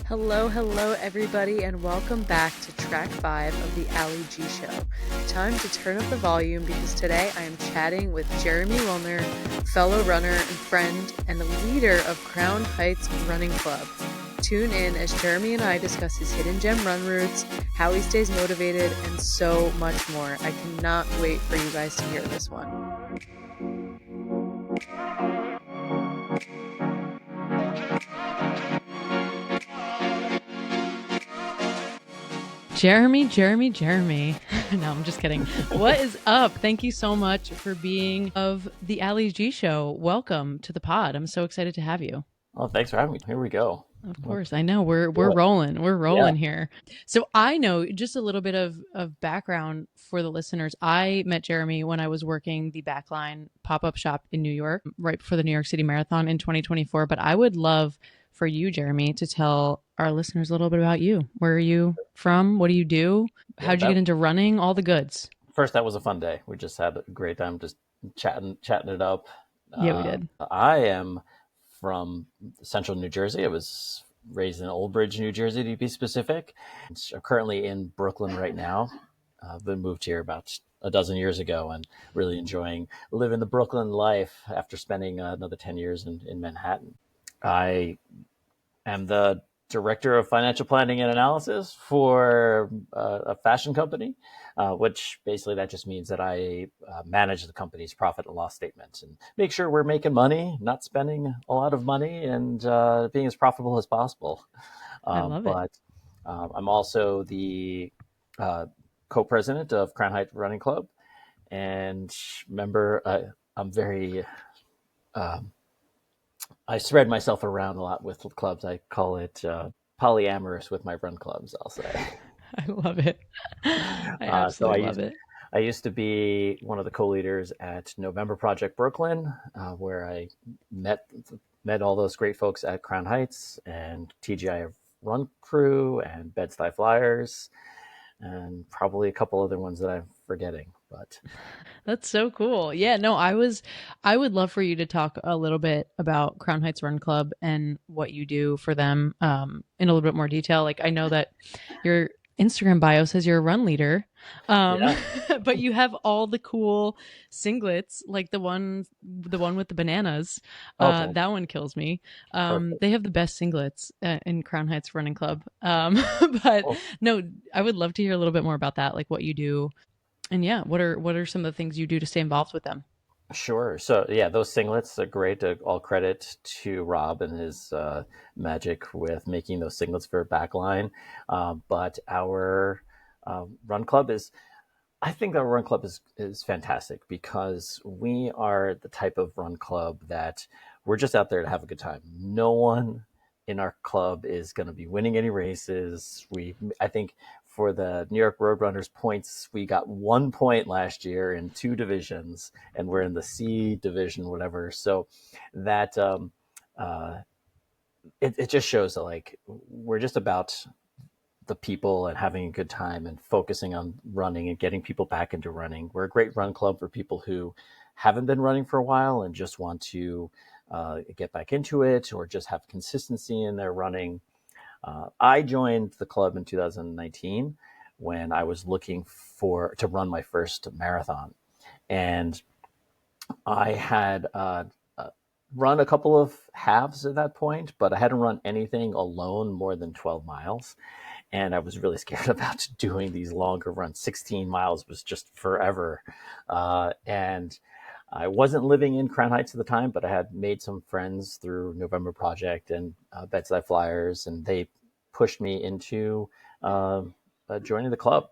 Hello, everybody, and welcome back to track 5 of the Allie G Show. Time to turn up the volume because today I am chatting with Jeremy Willner, fellow runner and friend, and the leader of Crown Heights Running Club. Tune in as Jeremy and I discuss his hidden gem run routes, how he stays motivated, and so much more. I cannot wait for you guys to hear this one. Jeremy. No, I'm just kidding. What is up? Thank you so much for being of the Allie G Show. Welcome to the pod. I'm so excited to have you. Oh, thanks for having me. Here we go. Of course. I know we're rolling. We're rolling here. So I know just a little bit of background for the listeners. I met Jeremy when I was working the Backline pop-up shop in New York, right before the New York City Marathon in 2024. But I would love for you, Jeremy, to tell our listeners a little bit about you. Where are you from? What do you do? How'd you get into running? All the goods. First, that was a fun day. We just had a great time just chatting it up. Yeah, we did. I am from central New Jersey. I was raised in Old Bridge, New Jersey, to be specific. I'm currently in Brooklyn right now. I've been moved here about a dozen years ago and really enjoying living the Brooklyn life after spending another 10 years in Manhattan. I am the director of financial planning and analysis for a fashion company, which basically that just means that I manage the company's profit and loss statements and make sure we're making money, not spending a lot of money, and being as profitable as possible. I love it. I'm also the co-president of Crown Heights Running Club and member. I'm very I spread myself around a lot with clubs. I call it polyamorous with my run clubs, I'll say. I love it. I absolutely love it. I used to be one of the co-leaders at November Project Brooklyn, where I met all those great folks at Crown Heights and TGI Run Crew and Bed-Stuy Flyers, and probably a couple other ones that I'm forgetting. But that's so cool. Yeah, no, I would love for you to talk a little bit about Crown Heights Run Club and what you do for them in a little bit more detail. Like I know that your Instagram bio says you're a run leader, but you have all the cool singlets, like the one with the bananas. okay. That one kills me. They have the best singlets in Crown Heights Running Club. But no, I would love to hear a little bit more about that, like what you do. And yeah, what are some of the things you do to stay involved with them? Sure. So yeah, those singlets are great. All credit to Rob and his magic with making those singlets for Backline. But our run club I think our run club is fantastic because we are the type of run club that we're just out there to have a good time. No one in our club is going to be winning any races. I think for the New York Roadrunners points, we got 1 point last year in 2 divisions, and we're in the C division, whatever. So that it just shows that like we're just about the people and having a good time and focusing on running and getting people back into running. We're a great run club for people who haven't been running for a while and just want to get back into it or just have consistency in their running. I joined the club in 2019 when I was looking to run my first marathon. And I had run a couple of halves at that point, but I hadn't run anything alone more than 12 miles. And I was really scared about doing these longer runs. 16 miles was just forever. And I wasn't living in Crown Heights at the time, but I had made some friends through November Project and Bed-Stuy Flyers, and they pushed me into joining the club.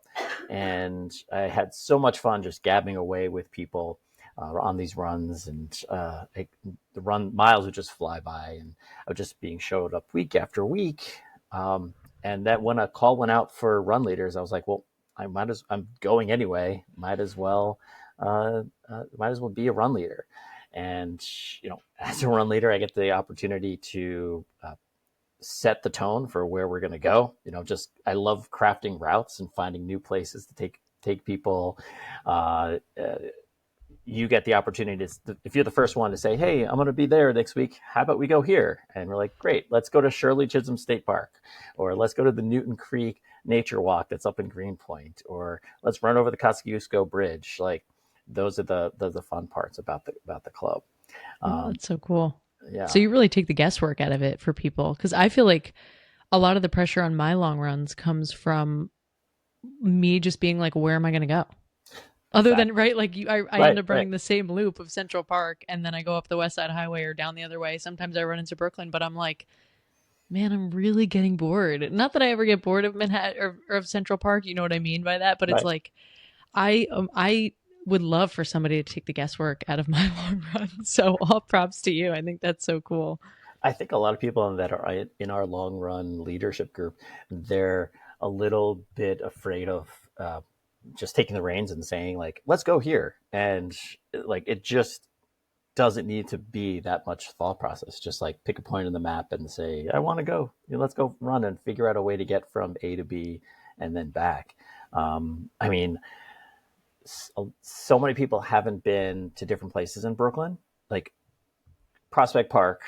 And I had so much fun just gabbing away with people on these runs, and the run miles would just fly by, and I was just being showed up week after week. And that when a call went out for run leaders, I was like, well, I'm going anyway. Might as well be a run leader. And, as a run leader, I get the opportunity to set the tone for where we're going to go. I love crafting routes and finding new places to take people. you get the opportunity to, if you're the first one to say, hey, I'm going to be there next week, how about we go here? And we're like, great, let's go to Shirley Chisholm State Park, or let's go to the Newton Creek Nature Walk that's up in Greenpoint, or let's run over the Kosciuszko Bridge. Like, those are the fun parts about the club. Oh, that's so cool. So Yeah. you really take the guesswork out of it for people. Because I feel like a lot of the pressure on my long runs comes from me just being like, where am I going to go? Other than, Exactly. right, like I end Right, up right. running the same loop of Central Park and then I go up the West Side Highway or down the other way. Sometimes I run into Brooklyn, but I'm like, man, I'm really getting bored. Not that I ever get bored of Manhattan or of Central Park, you know what I mean by that, but it's Right. like I would love for somebody to take the guesswork out of my long run. So all props to you. I think that's so cool. I think a lot of people that are in our long run leadership group, they're a little bit afraid of just taking the reins and saying like, let's go here. And like, it just doesn't need to be that much thought process. Just like pick a point on the map and say, I want to go, let's go run and figure out a way to get from A to B and then back. I mean, so many people haven't been to different places in Brooklyn, like Prospect Park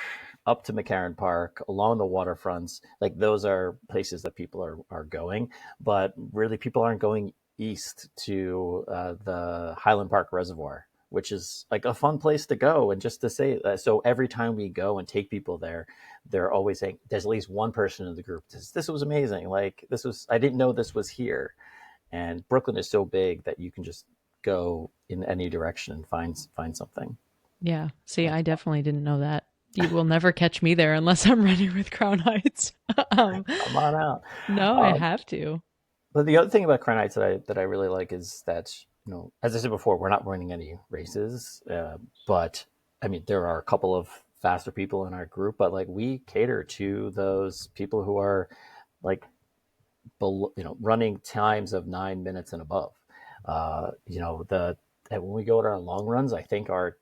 up to McCarran Park, along the waterfronts. Like, those are places that people are going, but really people aren't going east to the Highland Park Reservoir, which is like a fun place to go. And just to say that, so every time we go and take people there, they're always saying, there's at least one person in the group, this was amazing. Like, this was, I didn't know this was here. And Brooklyn is so big that you can just go in any direction and find something. Yeah. See, I definitely didn't know that. You will never catch me there unless I'm running with Crown Heights. um, Come on out. no, I Um, have to. but the other thing about Crown Heights that I really like is that, as I said before, we're not running any races, but I mean, there are a couple of faster people in our group, but like, we cater to those people who are like below, running times of 9 minutes and above. The and when we go to our long runs, I think our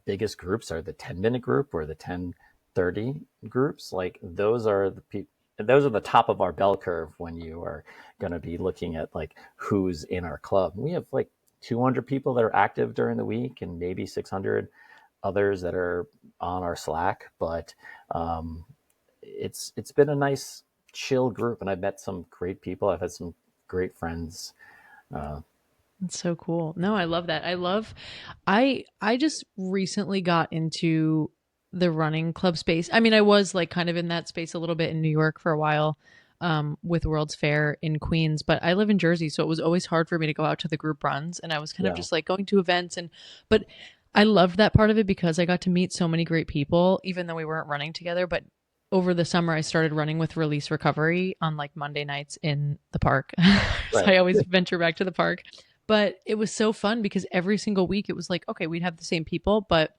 biggest groups are the 10-minute group or the 10:30 groups. Like, those are the people. Those are the top of our bell curve when you are going to be looking at like who's in our club. We have like 200 people that are active during the week and maybe 600 others that are on our Slack. But um, it's been a nice chill group, and I've met some great people. I've had some great friends. Uh, It's so cool. No, I love that. I just recently got into the running club space. I mean, I was like kind of in that space a little bit in New York for a while, with World's Fair in Queens, but I live in Jersey, so it was always hard for me to go out to the group runs, and I was kind of yeah, just like going to events but I loved that part of it because I got to meet so many great people, even though we weren't running together. But over the summer, I started running with Release Recovery on like Monday nights in the park. So right. I always venture back to the park. But it was so fun because every single week it was like, okay, we'd have the same people, but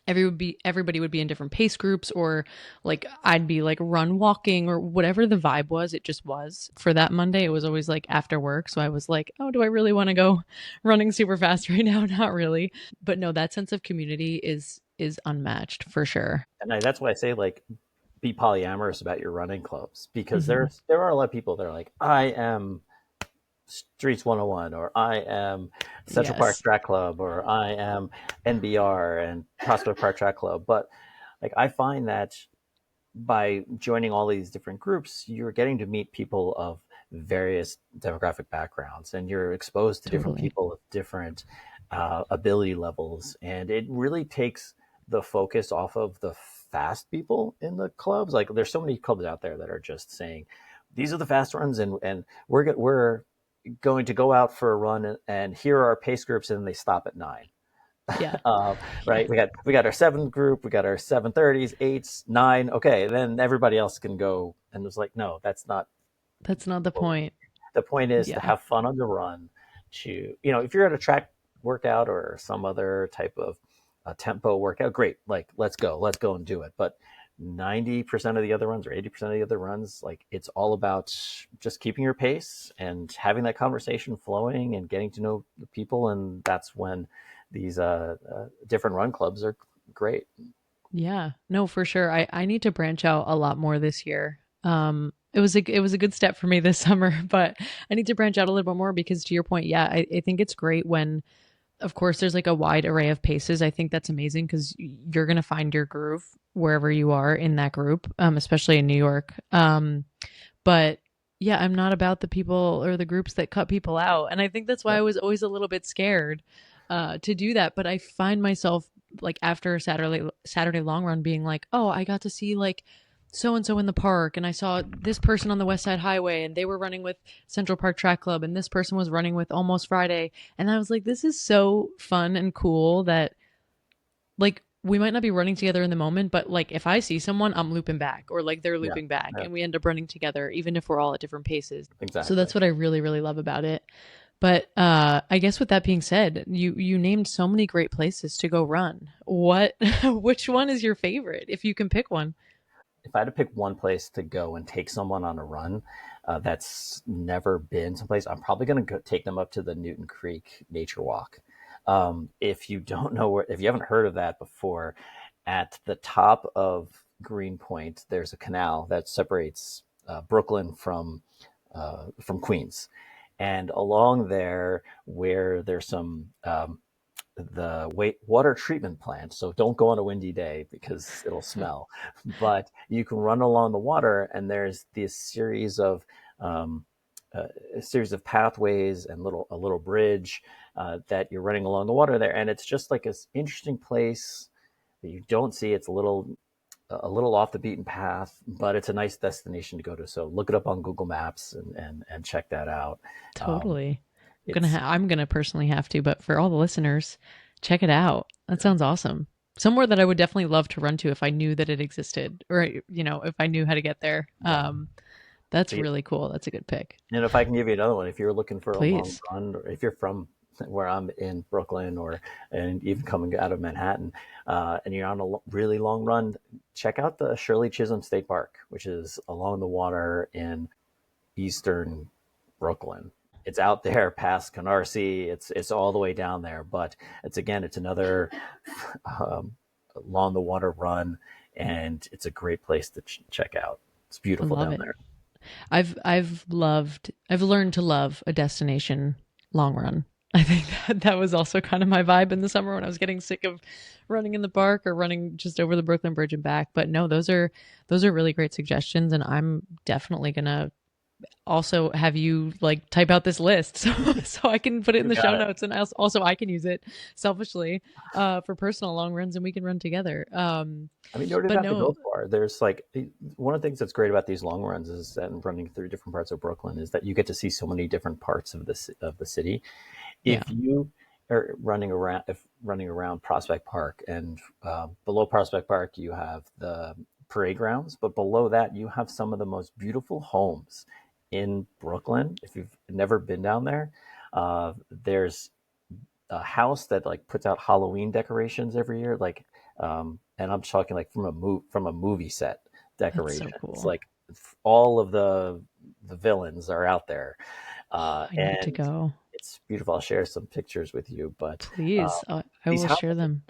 everybody would be in different pace groups, or like I'd be like run walking or whatever the vibe was. It just was for that Monday. It was always like after work. So I was like, oh, do I really want to go running super fast right now? Not really. But no, that sense of community is unmatched for sure. And that's why I say, like, be polyamorous about your running clubs, because Hmm. there are a lot of people that are like, I am Streets 101, or I am Central Park Yes, Track Club, or I am NBR and Prospect Park Track Club. But like, I find that by joining all these different groups, you're getting to meet people of various demographic backgrounds, and you're exposed to different totally. people with different ability levels. And it really takes the focus off of the fast people in the clubs. Like, there's so many clubs out there that are just saying, these are the fast runs, and we're going to go out for a run, and here are our pace groups, and they stop at 9. Yeah. Yeah. Right? We got our 7 group, we got our 7:30s, 8s, 9. Okay, then everybody else can go. And it's like, no, that's not That's not the what point. the point is. To Yeah. have fun on the run. To, if you're at a track workout or some other type of tempo workout, great. Like, let's go and do it. But 90% of the other runs, or 80% of the other runs, like, it's all about just keeping your pace and having that conversation flowing and getting to know the people. And that's when these different run clubs are great. Yeah. No, for sure. I need to branch out a lot more this year. It was a good step for me this summer, but I need to branch out a little bit more because to your point, yeah, I think it's great when of course, there's like a wide array of paces. I think that's amazing because you're going to find your groove wherever you are in that group, especially in New York. But yeah, I'm not about the people or the groups that cut people out. And I think that's why Yeah. I was always a little bit scared to do that. But I find myself like after a Saturday long run being like, oh, I got to see like so and so in the park, and I saw this person on the West Side Highway, and they were running with Central Park Track Club, and this person was running with Almost Friday, and I was like, this is so fun and cool that like we might not be running together in the moment, but like if I see someone, I'm looping back or like they're Yeah. looping back Yeah. and we end up running together even if we're all at different paces. So Exactly. that's what I really really love about it. But I guess with that being said, you named so many great places to go run. What which one is your favorite if you can pick one? If I had to pick one place to go and take someone on a run that's never been someplace, I'm probably going to go take them up to the Newton Creek Nature Walk. If you don't know where, if you haven't heard of that before, at the top of Greenpoint, there's a canal that separates Brooklyn from Queens, and along there, where there's some the water treatment plant. So don't go on a windy day because it'll smell. But you can run along the water, and there's this um, a series of pathways and a little bridge that you're running along the water there, and it's just like this interesting place that you don't see. It's a little off the beaten path, but it's a nice destination to go to. So look it up on Google Maps and check that out. Um, Totally. it's I'm gonna personally have to, but for all the listeners, check it out. That sounds awesome. Somewhere that I would definitely love to run to if I knew that it existed, or if I knew how to get there. yeah. That's So really cool. That's a good pick. And if I can give you another one, if you're looking for a long Please. run, or if you're from where I'm in Brooklyn, or and even coming out of Manhattan, and you're on a really long run, check out the Shirley Chisholm State Park, which is along the water in eastern Brooklyn. It's out there past Canarsie. It's all the way down there, but it's another um, along the water run, and it's a great place to check out. It's I beautiful love down it. there. I've learned to love a destination long run. I think that was also kind of my vibe in the summer when I was getting sick of running in the park or running just over the Brooklyn Bridge and back. But no, those are really great suggestions, and I'm definitely gonna also have you like type out this list so I can put it in You the show got it. notes, and also I can use it selfishly for personal long runs, and we can run together. I mean, you don't even But have to go no, far. There's like one of the things that's great about these long runs is that running through different parts of Brooklyn is that you get to see so many different parts of the city. yeah, If you are running around Prospect Park, and below Prospect Park you have the parade grounds, but below that you have some of the most beautiful homes in Brooklyn. If you've never been down there, there's a house that like puts out Halloween decorations every year, and I'm talking like from a movie set that's so decorations. cool. Like all of the villains are out there, Oh, I need to and go. it's beautiful. I'll share some pictures with you, but uh, Please, I these will share houses, them.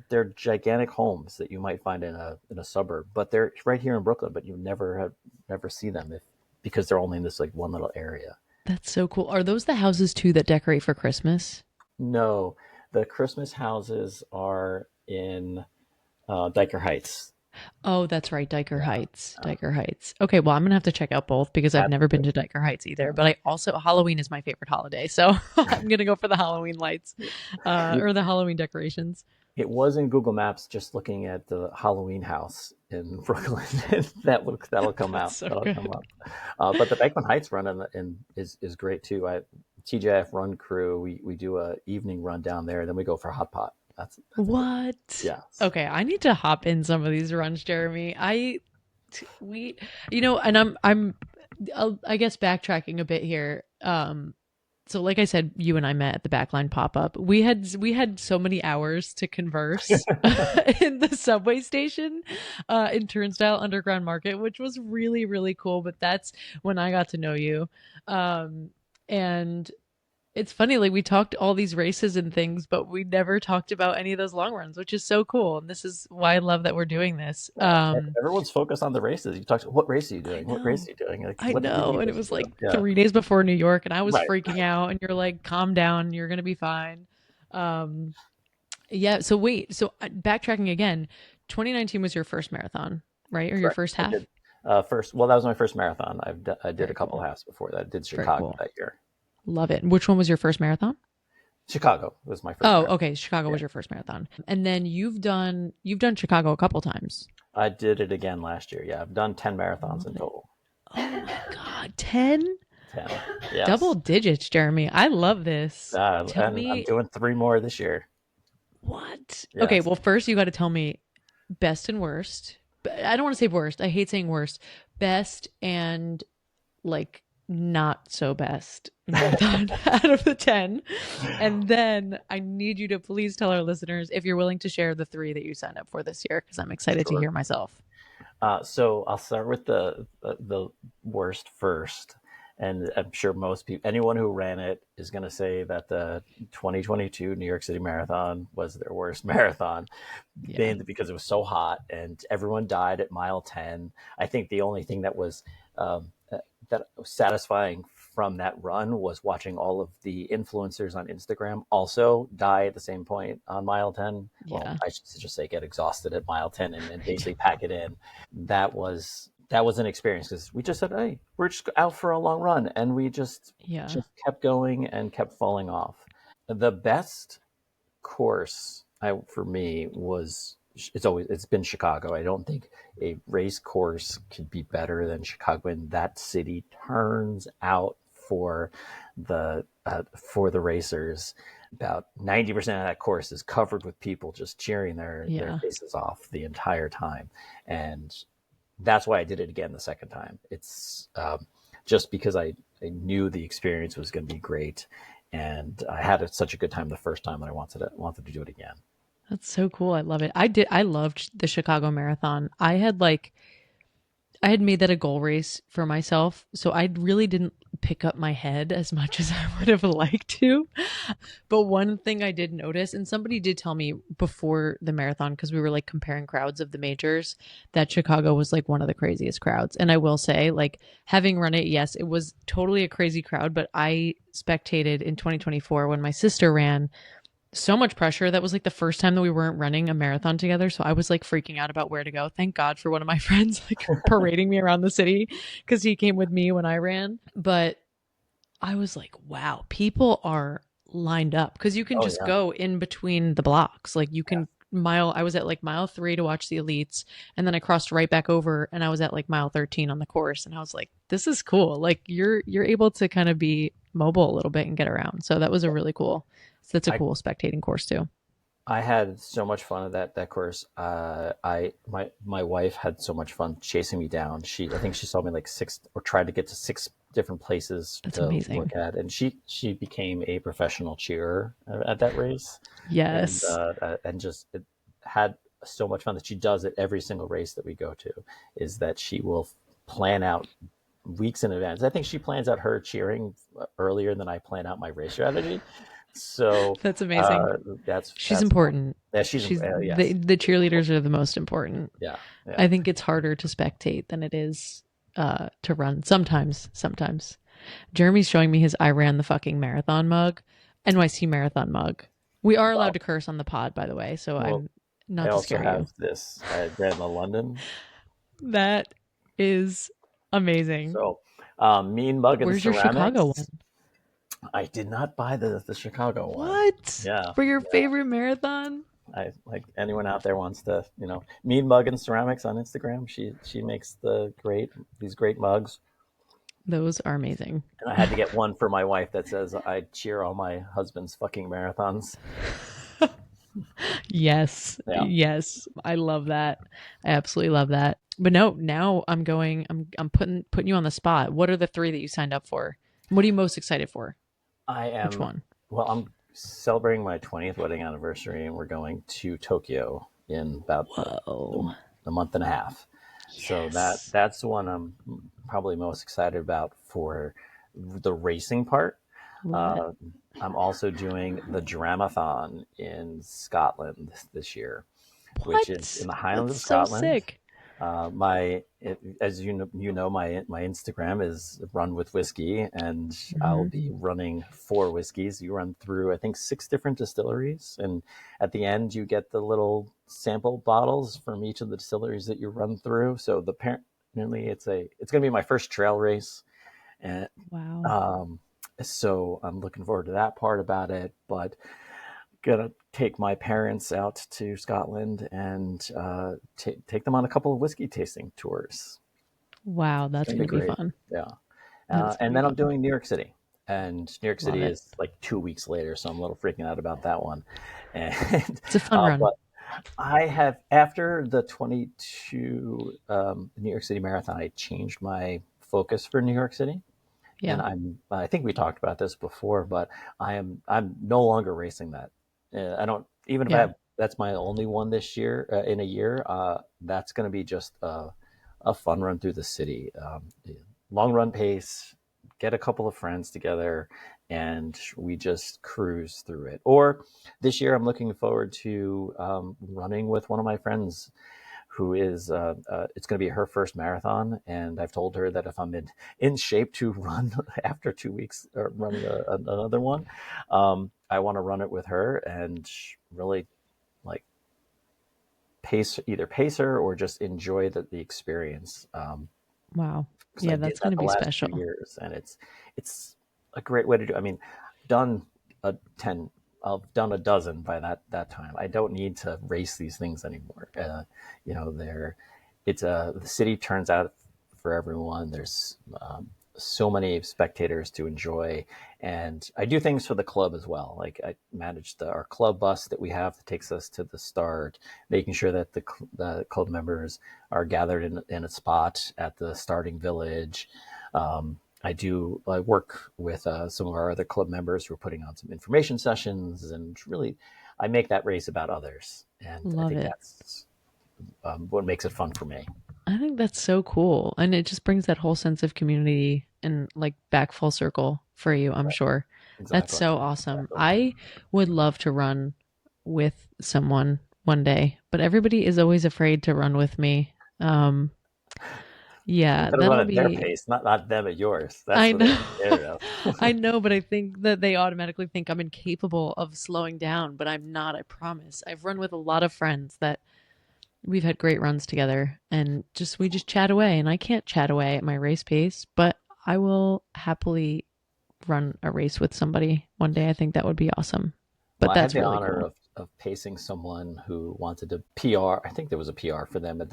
they're gigantic homes that you might find in a suburb, but they're right here in Brooklyn, but you never see them because they're only in this like one little area. That's so cool. Are those the houses too that decorate for Christmas? No, the Christmas houses are in Diker Heights. Oh, that's right, Diker Yeah, Heights. Diker Heights. Okay, well, I'm gonna have to check out both because I've never been absolutely. to Diker Heights either. Yeah. But I also Halloween is my favorite holiday, so I'm gonna go for the Halloween lights, You, or the Halloween decorations. it was in Google Maps just looking at the Halloween house in Brooklyn. That'll come That's out. so That'll come good. up. But the Beckman Heights run is great too. TJF Run Crew. We do a evening run down there, and then we go for hot pot. That's a good. What? Yes. Okay, I need to hop in some of these runs, Jeremy. We, and I guess backtracking a bit here. So like I said, you and I met at the Backline pop up. We had so many hours to converse in the subway station, in Turnstile Underground Market, which was really really cool. But that's when I got to know you, and it's funny, like we talked all these races and things, but we never talked about any of those long runs, which is so cool. And this is why I love that we're doing this. Everyone's focused on the races. You talk to what race are you I doing? What race know. are you doing? Like I what did you know. need And it this was to do? like Yeah. 3 days before New York, and I was Right. freaking out. And you're like, calm down. You're going to be fine. Um, yeah. So wait. So backtracking again, 2019 was your first marathon, right? Or your Correct. first I half? did first. Well, that was my first marathon. I did a Very couple cool. halves before that. I did Very Chicago cool. that year. Love it. Which one was your first marathon? Chicago was my first Oh, marathon. okay. Chicago Yeah, was your first marathon. And then you've done Chicago a couple times. I did it again last year. Yeah, I've done 10 marathons Love in it. total. Oh my God. 10? 10. Double Yes. digits, Jeremy. I love this. Tell And I'm me doing three more this year. what? Okay, Yes. well, first you got to tell me best and worst. I don't want to say worst. I hate saying worst. Best and like not so best marathon out of the 10. And then I need you to please tell our listeners if you're willing to share the three that you signed up for this year because I'm excited to Sure. hear myself. So I'll start with the worst first, and I'm sure most people, anyone who ran it, is going to say that the 2022 New York City Marathon was their worst marathon, Yeah. mainly because it was so hot and everyone died at mile 10. I think the only thing that was um, that was satisfying from that run was watching all of the influencers on Instagram also die at the same point on mile 10. Well, Yeah. I should just say get exhausted at mile 10 and I know. basically pack it in. That was an experience because we just said, hey, we're just out for a long run, and we Yeah. just kept going and kept falling off. The best course for me was it's been Chicago. I don't think a race course could be better than Chicago. And that city turns out for the racers. About 90% of that course is covered with people just cheering their Yeah. faces off the entire time, and that's why I did it again the second time. It's just because I knew the experience was going to be great, and I had such a good time the first time that I wanted to do it again. That's so cool. I love it. I loved the Chicago Marathon. I had made that a goal race for myself, so I really didn't pick up my head as much as I would have liked to. But one thing I did notice, and somebody did tell me before the marathon, because we were like comparing crowds of the majors, that Chicago was like one of the craziest crowds. And I will say, like, having run it, yes, it was totally a crazy crowd, but I spectated in 2024 when my sister ran so much pressure. That was like the first time that we weren't running a marathon together. So I was like freaking out about where to go. Thank God for one of my friends like parading me around the city because he came with me when I ran. But I was like, wow, people are lined up because you can Oh just yeah, go in between the blocks. Like you yeah. can I was at like mile 3 to watch the elites, and then I crossed right back over and I was at like mile 13 on the course, and I was like, this is cool. Like you're able to kind of be mobile a little bit and get around. So that was a really cool, so that's a I cool spectating course too. I had so much fun at that course. I my wife had so much fun chasing me down. I think she saw me like six or tried to get to six different places That's to amazing. look at, and she became a professional cheerer at that race, Yes. and just it had so much fun that she does at every single race that we go to. Is that she will plan out weeks in advance. I think she plans out her cheering earlier than I plan out my race strategy. So That's amazing. uh, She's that's one. important. Yeah, She's yes, the cheerleaders are the most important. yeah, yeah. I think it's harder to spectate than it is to run. Sometimes. Jeremy's showing me his I ran the fucking marathon mug, NYC marathon mug. We are allowed Well, to curse on the pod, by the way, so well, I'm I not to also scare you. have this. I ran the London. That is amazing. So, Mean Mug and Where's your Chicago Ceramics. one? I did not buy the Chicago one. What? Yeah, For your yeah. favorite marathon? I like anyone out there wants to, Mean Mug and Ceramics on Instagram. She makes these great mugs. Those are amazing. And I had to get one for my wife that says I cheer all my husband's fucking marathons. Yes. Yeah. Yes. I love that. I absolutely love that. But no, now I'm putting you on the spot. What are the three that you signed up for? What are you most excited for? I Which am, one? well, I'm celebrating my 20th wedding anniversary, and we're going to Tokyo in about Whoa. a month and a half. So Yes. that's the one I'm probably most excited about for the racing part. Love it. Uh, I'm also doing the Dramathon in Scotland this year, which is in What? the Highlands That's of so Scotland. sick. As you know, my Instagram is Run with Whiskey, and I'll Hmm. be running 4 whiskeys. You run through, I think, 6 different distilleries, and at the end you get the little sample bottles from each of the distilleries that you run through. So apparently it's going to be my first trail race, and Wow. um, so I'm looking forward to that part about it. But gonna take my parents out to Scotland and take them on a couple of whiskey tasting tours. Wow, It's that's gonna going be to be great. fun. Yeah, That's going and to then be I'm fun. doing New York City, and New York Love City it. is like 2 weeks later, so I'm a little freaking out about that one. And It's a fun run. but I have after the 22 New York City Marathon, I changed my focus for New York City, and Yeah. I think we talked about this before, but I'm no longer racing that. I don't even if I Yeah. have that's my only one this year in a year. That's going to be just a fun run through the city, long run pace. Get a couple of friends together, and we just cruise through it. Or this year, I'm looking forward to running with one of my friends who is it's going to be her first marathon, and I've told her that if I'm in shape to run after 2 weeks or running another one, I want to run it with her and really like pace her or just enjoy the experience. Wow. Because I Yeah, did that's going that to the be last few special. years, and it's a great way to do. I mean, done a 10. I've done a dozen by that time. I don't need to race these things anymore. They're the city turns out for everyone. There's so many spectators to enjoy, and I do things for the club as well. Like I manage our club bus that we have that takes us to the start, making sure that the club members are gathered in a spot at the starting village. I work with some of our other club members who are putting on some information sessions, and really, I make that race about others, and I Love think it. that's what makes it fun for me. I think that's so cool. And it just brings that whole sense of community and like back full circle for you, I'm Right. sure. That's Exactly. so awesome. Exactly. I would love to run with someone one day, but everybody is always afraid to run with me. You Yeah, got to run that'll at their be, pace, not them at yours. That's I what they're know. scared of. I know, but I think that they automatically think I'm incapable of slowing down, but I'm not, I promise. I've run with a lot of friends that we've had great runs together and just we just chat away and I can't chat away at my race pace, but I will happily run a race with somebody one day. I think that would be awesome. Well, But I had that's the really honor cool. of pacing someone who wanted to PR. I think there was a PR for them at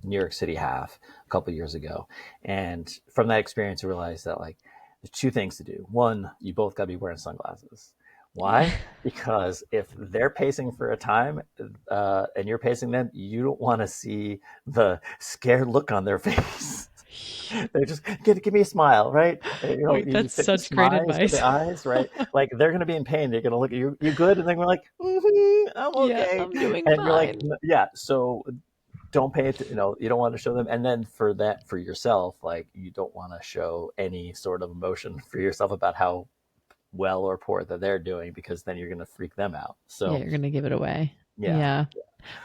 New York City half a couple of years ago. And from that experience, I realized that like there's 2 things to do. One, you both got to be wearing sunglasses. Yeah. Why? Because if they're pacing for a time and you're pacing them, you don't want to see the scared look on their face. They're just give me a smile, right? Wait, You that's fit the such great smiles to advice. the eyes, right? Like they're going to be in pain. They're going to look at you. You good? And then we're like, I'm Yeah, okay. I'm doing And you're like, fine. yeah. So don't pay it. You don't want to show them. And then for yourself, like you don't want to show any sort of emotion for yourself about how well or poor that they're doing because then you're going to freak them out. Yeah, So you're going to give it away. yeah, Yeah.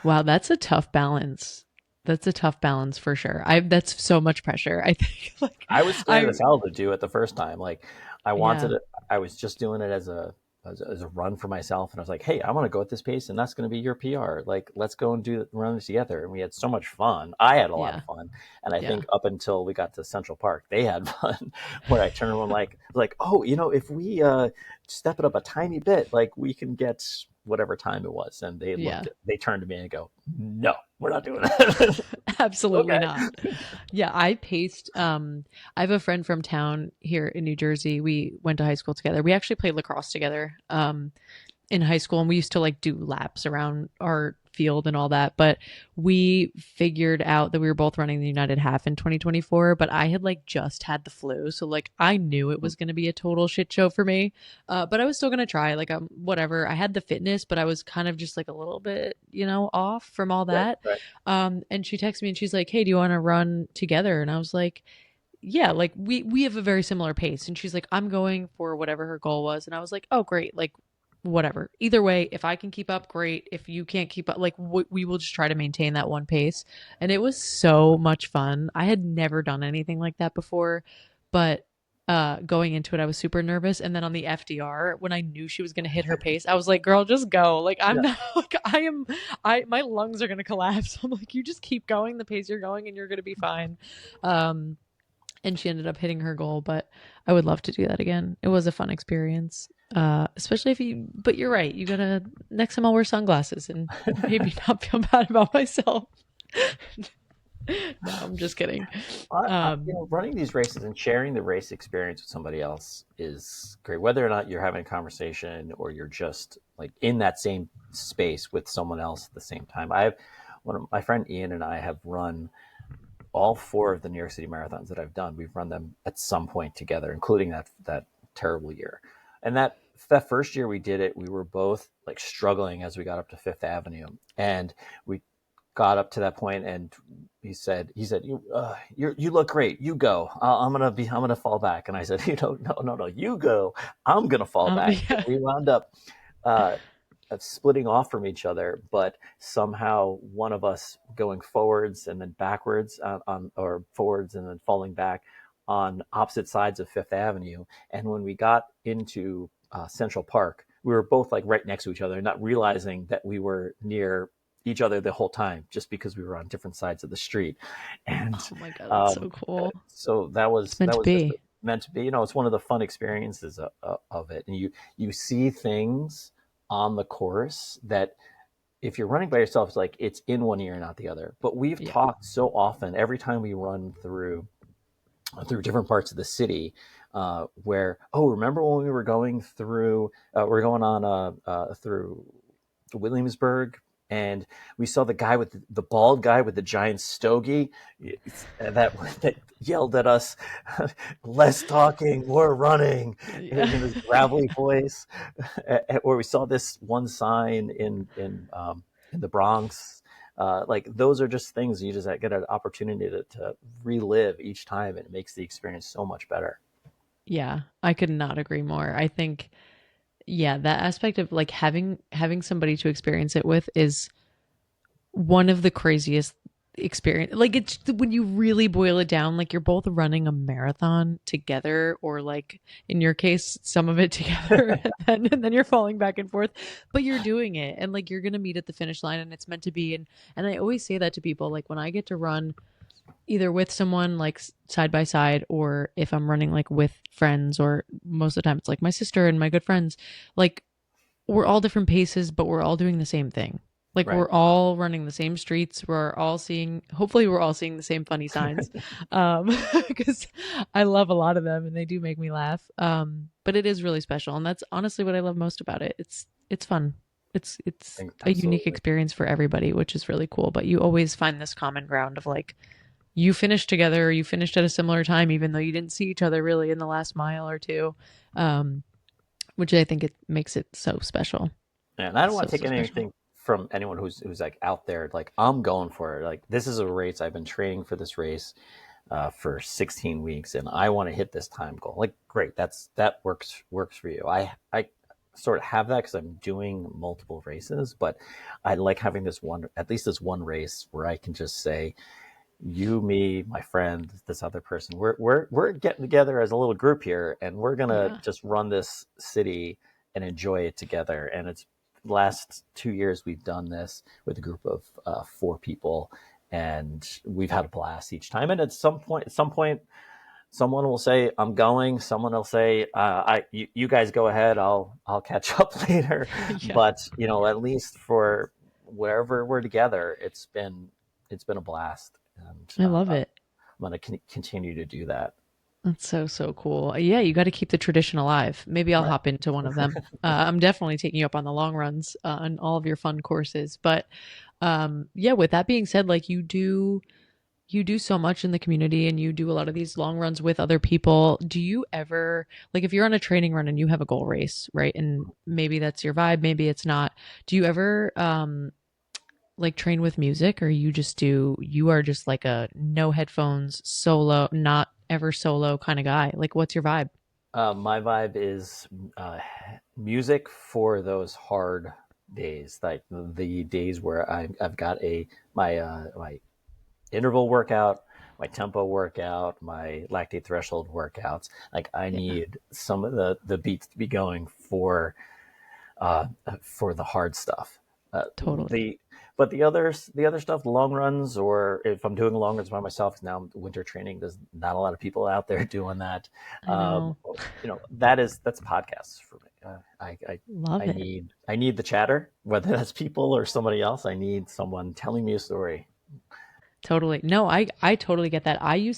Wow, that's a tough balance. That's a tough balance for sure. I that's so much pressure. I think like I was scared I as hell to do it the first time. Like, I wanted yeah. it. I was just doing it as a run for myself, and I was like, "Hey, I want to go at this pace, and that's going to be your PR. Like, let's go and run this together." And we had so much fun. I had a lot Yeah. of fun, and I Yeah. think up until we got to Central Park, they had fun. Where I turned around like, "Oh, if we step it up a tiny bit, like we can get whatever time it was." And Yeah. they turned to me and go, "No, we're not doing that." Absolutely Okay. not. Yeah, I paced I have a friend from town here in New Jersey. We went to high school together. We actually played lacrosse together. In high school and we used to like do laps around our field and all that, but we figured out that we were both running the United half in 2024, but I had like just had the flu, so like I knew it was going to be a total shit show for me, but I was still going to try, like whatever. I had the fitness, but I was kind of just like a little bit, off from all Right. that. Right. And she texted me and she's like, hey, do you want to run together? And I was like, yeah, like we have a very similar pace. And she's like, I'm going for whatever her goal was. And I was like, oh great, like whatever. Either way, if I can keep up, great. If you can't keep up, like we will just try to maintain that one pace. And it was so much fun. I had never done anything like that before, but going into it, I was super nervous. And then on the FDR, when I knew she was going to hit her pace, I was like, girl, just go. Like, I'm Yeah. not, like, my lungs are going to collapse. I'm like, you just keep going the pace you're going and you're going to be fine. Um, and she ended up hitting her goal, but I would love to do that again. It was a fun experience. Especially if you, but you're right. You gotta, next time I'll wear sunglasses and maybe not feel bad about myself. No, I'm just kidding. You Um, know, running these races and sharing the race experience with somebody else is great. Whether or not you're having a conversation or you're just like in that same space with someone else at the same time. One of my friend Ian and I have run all four of the New York City marathons that I've done. We've run them at some point together, including that terrible year. And that first year we did it, we were both like struggling as we got up to Fifth Avenue, and we got up to that point, and he said, you look great. You go. I'm gonna fall back. And I said, no, you go. I'm gonna fall back. And yeah, we wound up uh, splitting off from each other, but somehow one of us going forwards and then backwards or forwards and then falling back on opposite sides of Fifth Avenue. And when we got into Central Park, we were both like right next to each other, not realizing that we were near each other the whole time, just because we were on different sides of the street. And oh my god, that's so um, cool. so that It's was meant that to was just be. meant to be. It's one of the fun experiences of it, and you see things on the course that if you're running by yourself, it's like it's in one ear, not the other. But we've Yeah, talked so often every time we run through different parts of the city, where, oh, remember when we were going through, we're going on through Williamsburg, and we saw the guy with the bald guy with the giant stogie that yelled at us, "Less talking, more running," yeah, in his gravelly voice. Or we saw this one sign in the Bronx. Like those are just things you just get an opportunity to relive each time, and it makes the experience so much better. yeah. I could not agree more. I think, yeah, that aspect of like having somebody to experience it with is one of the craziest experience. Like it's when you really boil it down, like you're both running a marathon together, or like in your case, some of it together, and then you're falling back and forth, but you're doing it, and like you're gonna meet at the finish line, and it's meant to be. And I always say that to people, like when I get to run either with someone like side by side, or if I'm running like with friends, or most of the time it's like my sister and my good friends, like we're all different paces, but we're all doing the same thing. Like Right. we're all running the same streets. Hopefully we're all seeing the same funny signs. Because I love a lot of them and they do make me laugh. But it is really special. And that's honestly what I love most about it. It's fun. It's a unique Absolutely. experience for everybody, which is really cool. But you always find this common ground of like, you finished together, or you finished at a similar time, even though you didn't see each other really in the last mile or two. Um, which I think it makes it so special. And I don't So, want to so take special. anything from anyone who's like out there, like I'm going for it. Like this is a race. I've been training for this race for 16 weeks, and I want to hit this time goal. Like, great, that works for you. I sort of have that because I'm doing multiple races, but I like having at least this one race where I can just say, you, me, my friend, this other person, we're getting together as a little group here, and we're gonna Yeah. just run this city and enjoy it together. And it's last 2 years we've done this with a group of four people, and we've had a blast each time. And at some point, someone will say, "I'm going." Someone will say, you guys go ahead. I'll catch up later." Yeah. But at least for wherever we're together, it's been a blast, and I love it. I'm going to continue to do that. That's so, so cool. Yeah, you got to keep the tradition alive. Maybe I'll Right. hop into one of them. I'm definitely taking you up on the long runs on all of your fun courses. But yeah, with that being said, like you do so much in the community and you do a lot of these long runs with other people. Do you ever, like if you're on a training run and you have a goal race, right? And maybe that's your vibe, maybe it's not. Do you ever like train with music, or you are just like a no headphones solo, not ever solo kind of guy? Like what's your vibe? My vibe is uh, music for those hard days, like the days where I've got my interval workout, my tempo workout, my lactate threshold workouts. Like I Yeah, need some of the beats to be going uh, for the hard stuff. totally. The but the other stuff, the long runs, or if I'm doing long runs by myself, now winter training, there's not a lot of people out there doing that. I know. That's podcasts for me. Love it. I need the chatter, whether that's people or somebody else. I need someone telling me a story. Totally. No, I totally get that. I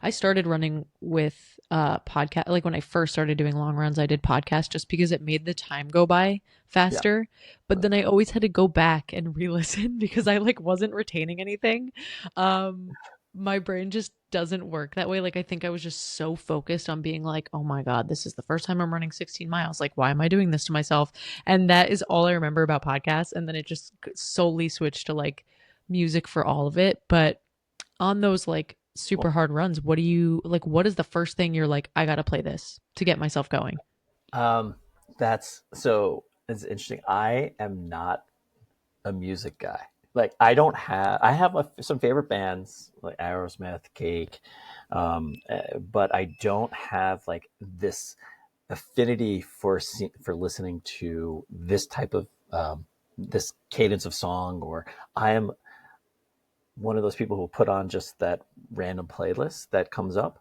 started running with podcast like when I first started doing long runs, I did podcasts just because it made the time go by Yeah, faster. But then I always had to go back and re-listen because I like wasn't retaining anything. Um my brain just doesn't work that way. Like I think I was just so focused on being like, "Oh my God, this is the first time I'm running 16 miles. Like why am I doing this to myself?" And that is all I remember about podcasts, and then it just solely switched to like music for all of it. But on those like super well, hard runs, what do you like? What is the first thing you're like, I gotta play this to get myself going? um, that's so. It's interesting. I am not a music guy. Like I have some favorite bands like Aerosmith, Cake, but I don't have like this affinity for listening to this type of this cadence of song. Or I am one of those people who put on just that random playlist that comes up.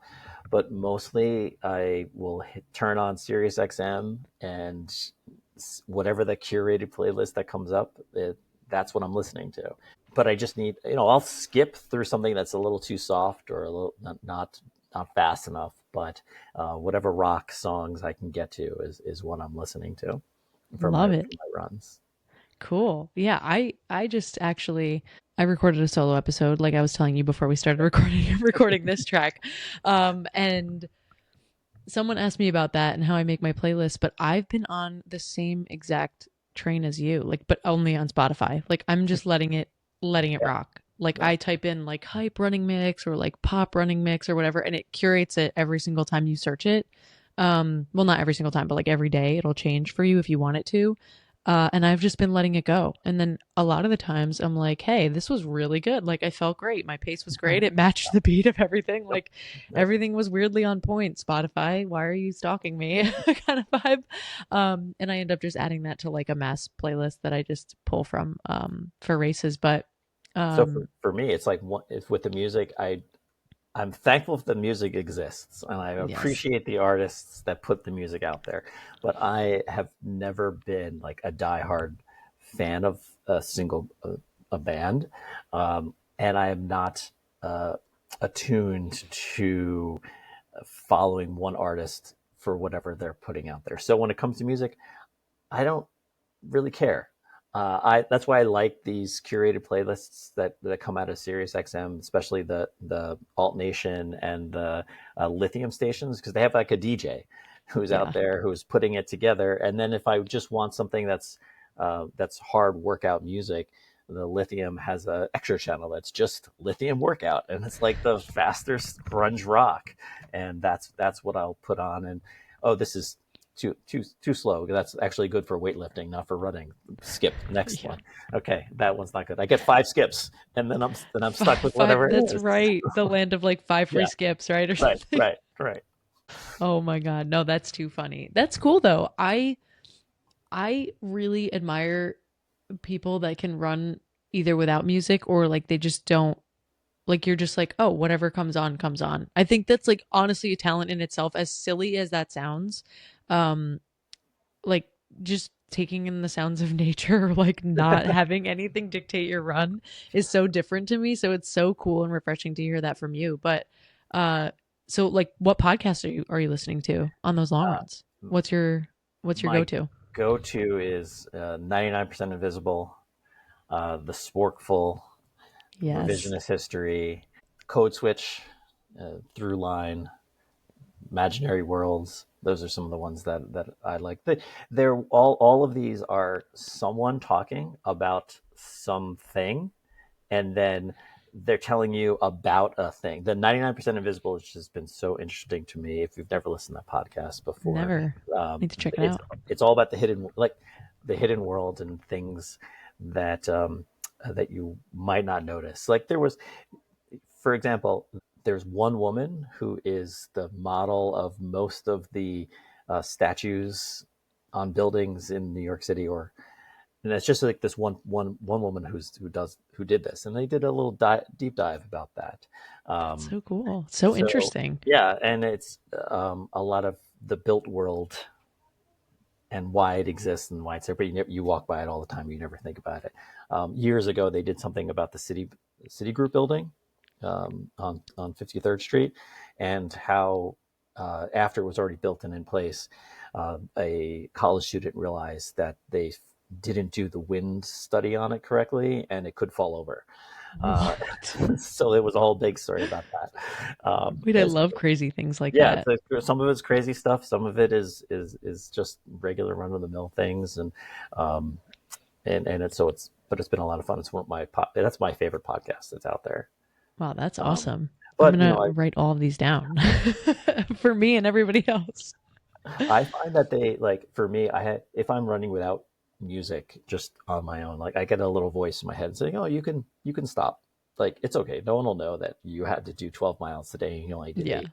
But mostly, I will turn on Sirius XM and whatever the curated playlist that comes up, that's what I'm listening to. But I just need, I'll skip through something that's a little too soft or a little not fast enough. But whatever rock songs I can get to is what I'm listening to Love it. for my runs. Cool. Yeah, I just actually I recorded a solo episode like I was telling you before we started recording recording this track. And someone asked me about that and how I make my playlist, but I've been on the same exact train as you, like, but only on Spotify. Like, I'm just letting it Yeah, rock. Like, yeah. I type in like hype running mix or like pop running mix or whatever, and it curates it every single time you search it. Well, not every single time, but like every day it'll change for you if you want it to. And I've just been letting it go. And then a lot of the times I'm like, hey, this was really good. Like, I felt great. My pace was great. It matched the beat of everything. Yep. Like, Yep. everything was weirdly on point. Spotify, why are you stalking me? kind of vibe. And I end up just adding that to like a mass playlist that I just pull from for races. But So um, for me, it's like if with the music, I'm thankful if the music exists, and I yes. appreciate the artists that put the music out there. But I have never been like a diehard fan of a band, and I am not uh, attuned to following one artist for whatever they're putting out there. So when it comes to music, I don't really care. I That's why I like these curated playlists that come out of Sirius XM, especially the Alt Nation and the Lithium stations, because they have like a DJ who's out Yeah. there who's putting it together. And then if I just want something that's hard workout music, the Lithium has a extra channel that's just Lithium workout, and it's like the faster grunge rock, and that's what I'll put on. And oh, this is too slow. That's actually good for weightlifting, not for running. Skip next Yeah. one. Okay, that one's not good. I get 5 skips, and then I'm stuck with Five, whatever it that's is. right. The land of like five free Yeah, skips, right? Or right, something. right, right. Oh my God. No, that's too funny. That's cool though. I really admire people that can run either without music or like they just don't like you're just like, oh, whatever comes on, comes on. I think that's like honestly a talent in itself, as silly as that sounds. Um, like just taking in the sounds of nature or like not having anything dictate your run is so different to me. So it's so cool and refreshing to hear that from you. But uh so like what podcast are you listening to on those long Uh, runs? What's your my go-to? go-to is 99% Invisible, the Sporkful, Yes. Revisionist History, Code Switch, Through Line, Imaginary Worlds. Those are some of the ones that I like. They're all of these are someone talking about something, and then they're telling you about a thing. The 99% Invisible has just been so interesting to me. If you've never listened to that podcast before, Never. um, Need to check it it's out. it's all about the hidden world and things that that you might not notice. Like there was, for example, there's one woman who is the model of most of the statues on buildings in New York City, or and it's just like this one woman who did this, and they did a little deep dive about that. That's Um, so cool. So so interesting. yeah, and it's a lot of the built world and why it exists and why it's there. But you walk by it all the time. You never think about it. Years ago, they did something about the Citigroup building on 53rd Street, and how after it was already built and in place, a college student realized that they didn't do the wind study on it correctly, and it could fall over. Uh, What? so it was a whole big story about that. Wait, I love crazy things like Yeah, that. some of it's crazy stuff. Some of it is just regular run of the mill things, um, and it's been a lot of fun. It's one of that's my favorite podcast that's out there. Wow, that's Um, awesome. I'm but gonna write all of these down for me and everybody else. I find that they like for me, if I'm running without music just on my own, like I get a little voice in my head saying, "Oh, you can stop. Like it's okay. No one will know that you had to do 12 miles today and you only did Yeah, 8."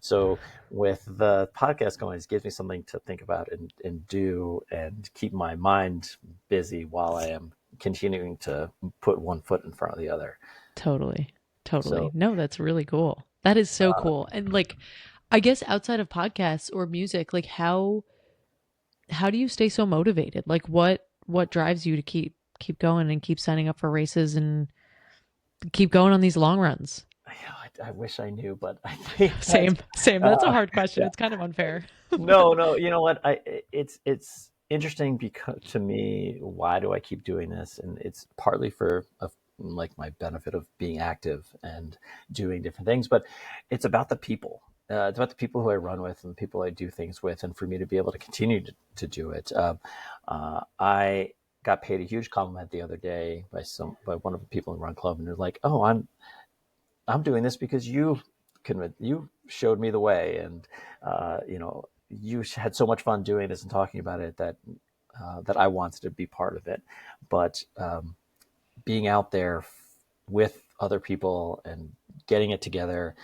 So with the podcast going, it gives me something to think about and do and keep my mind busy while I am continuing to put one foot in front of the other. totally. Totally. So No, that's really cool. That is so cool. And like I guess outside of podcasts or music, like how do you stay so motivated? Like what drives you to keep going and keep signing up for races and keep going on these long runs? I wish I knew, but I think that Same. That's a uh, hard question. yeah. It's kind of unfair. No. You know what? It's interesting because to me, why do I keep doing this? And it's partly for like my benefit of being active and doing different things, but it's about the people. It's about the people who I run with and the people I do things with, and for me to be able to continue to do it. I got paid a huge compliment the other day by one of the people in Run Club, and they're like, "Oh, I'm doing this because you showed me the way, and you had so much fun doing this and talking about it that I wanted to be part of it." But being out there with other people and getting it together,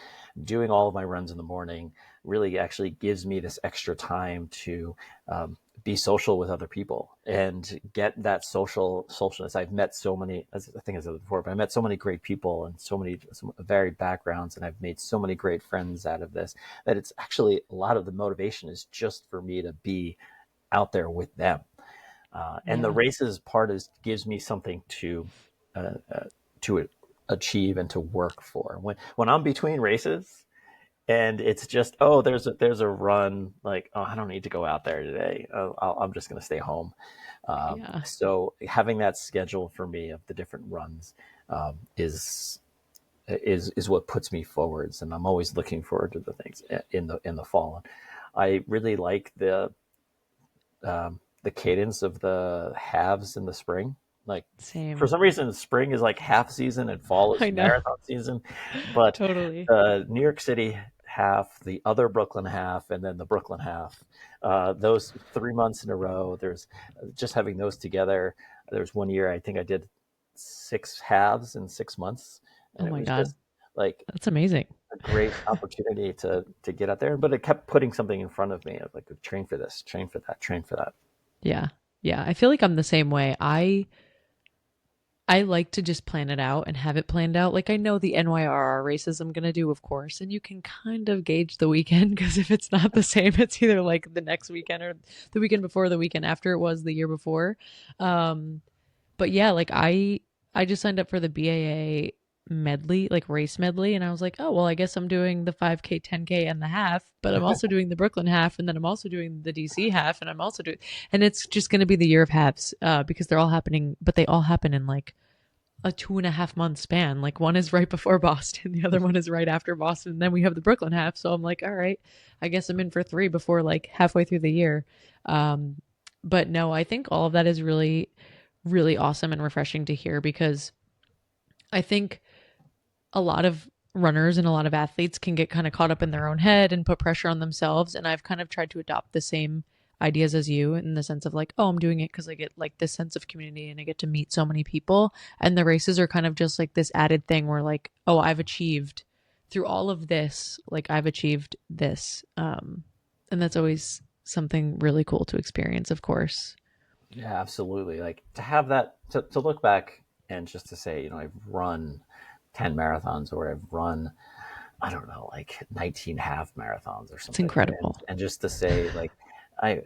doing all of my runs in the morning really actually gives me this extra time to be social with other people and get that socialness. I've met so many, as I think I said before, but I met so many great people and some varied backgrounds, and I've made so many great friends out of this that it's actually a lot of the motivation is just for me to be out there with them. And the Yeah. races part gives me something uh, to achieve and to work for. When I'm between races and it's just, oh, there's a run, like, oh, I don't need to go out there today. I'm just going to stay home. Yeah. So having that schedule for me of the different runs is what puts me forwards, and I'm always looking forward to the things in the fall. I really like the cadence of the halves in the spring. Like for Same. some reason, spring is like half season and fall is I know. marathon season, but Totally. the New York City half, the other Brooklyn half, and then the Brooklyn half. Those 3 months in a row. There's just having those together. There's one year I think I did 6 halves in 6 months, Oh and it my was God. just like That's amazing. a great opportunity to get out there. But it kept putting something in front of me of like train for this, train for that, train for that. Yeah. Yeah. I feel like I'm the same way. I like to just plan it out and have it planned out. Like I know the NYRR races I'm going to do, of course, and you can kind of gauge the weekend because if it's not the same, it's either like the next weekend or the weekend before, or the weekend after it was the year before. Um, but yeah, like I just signed up for the BAA medley, like race medley, and I was like, oh well, I guess I'm doing the 5K, 10K, and the half, but I'm also doing the Brooklyn half, and then I'm also doing the DC half, and I'm also doing, and it's just going to be the year of halves, because they're all happening, but they all happen in like a 2.5 month span. Like one is right before Boston, the other one is right after Boston, and then we have the Brooklyn half. So I'm like, all right, I guess I'm in for three before like halfway through the year. Um, but no, I think all of that is really, really awesome and refreshing to hear because I think a lot of runners and a lot of athletes can get kind of caught up in their own head and put pressure on themselves. And I've kind of tried to adopt the same ideas as you in the sense of like, oh, I'm doing it because I get like this sense of community and I get to meet so many people. And the races are kind of just like this added thing where like, oh, I've achieved through all of this, like I've achieved this. And that's always something really cool to experience, of course. Yeah, absolutely. Like to have that, to look back and just to say, I've run 10 marathons or I've run, I don't know, like 19 half marathons or It's something. incredible. And just to say, like, I,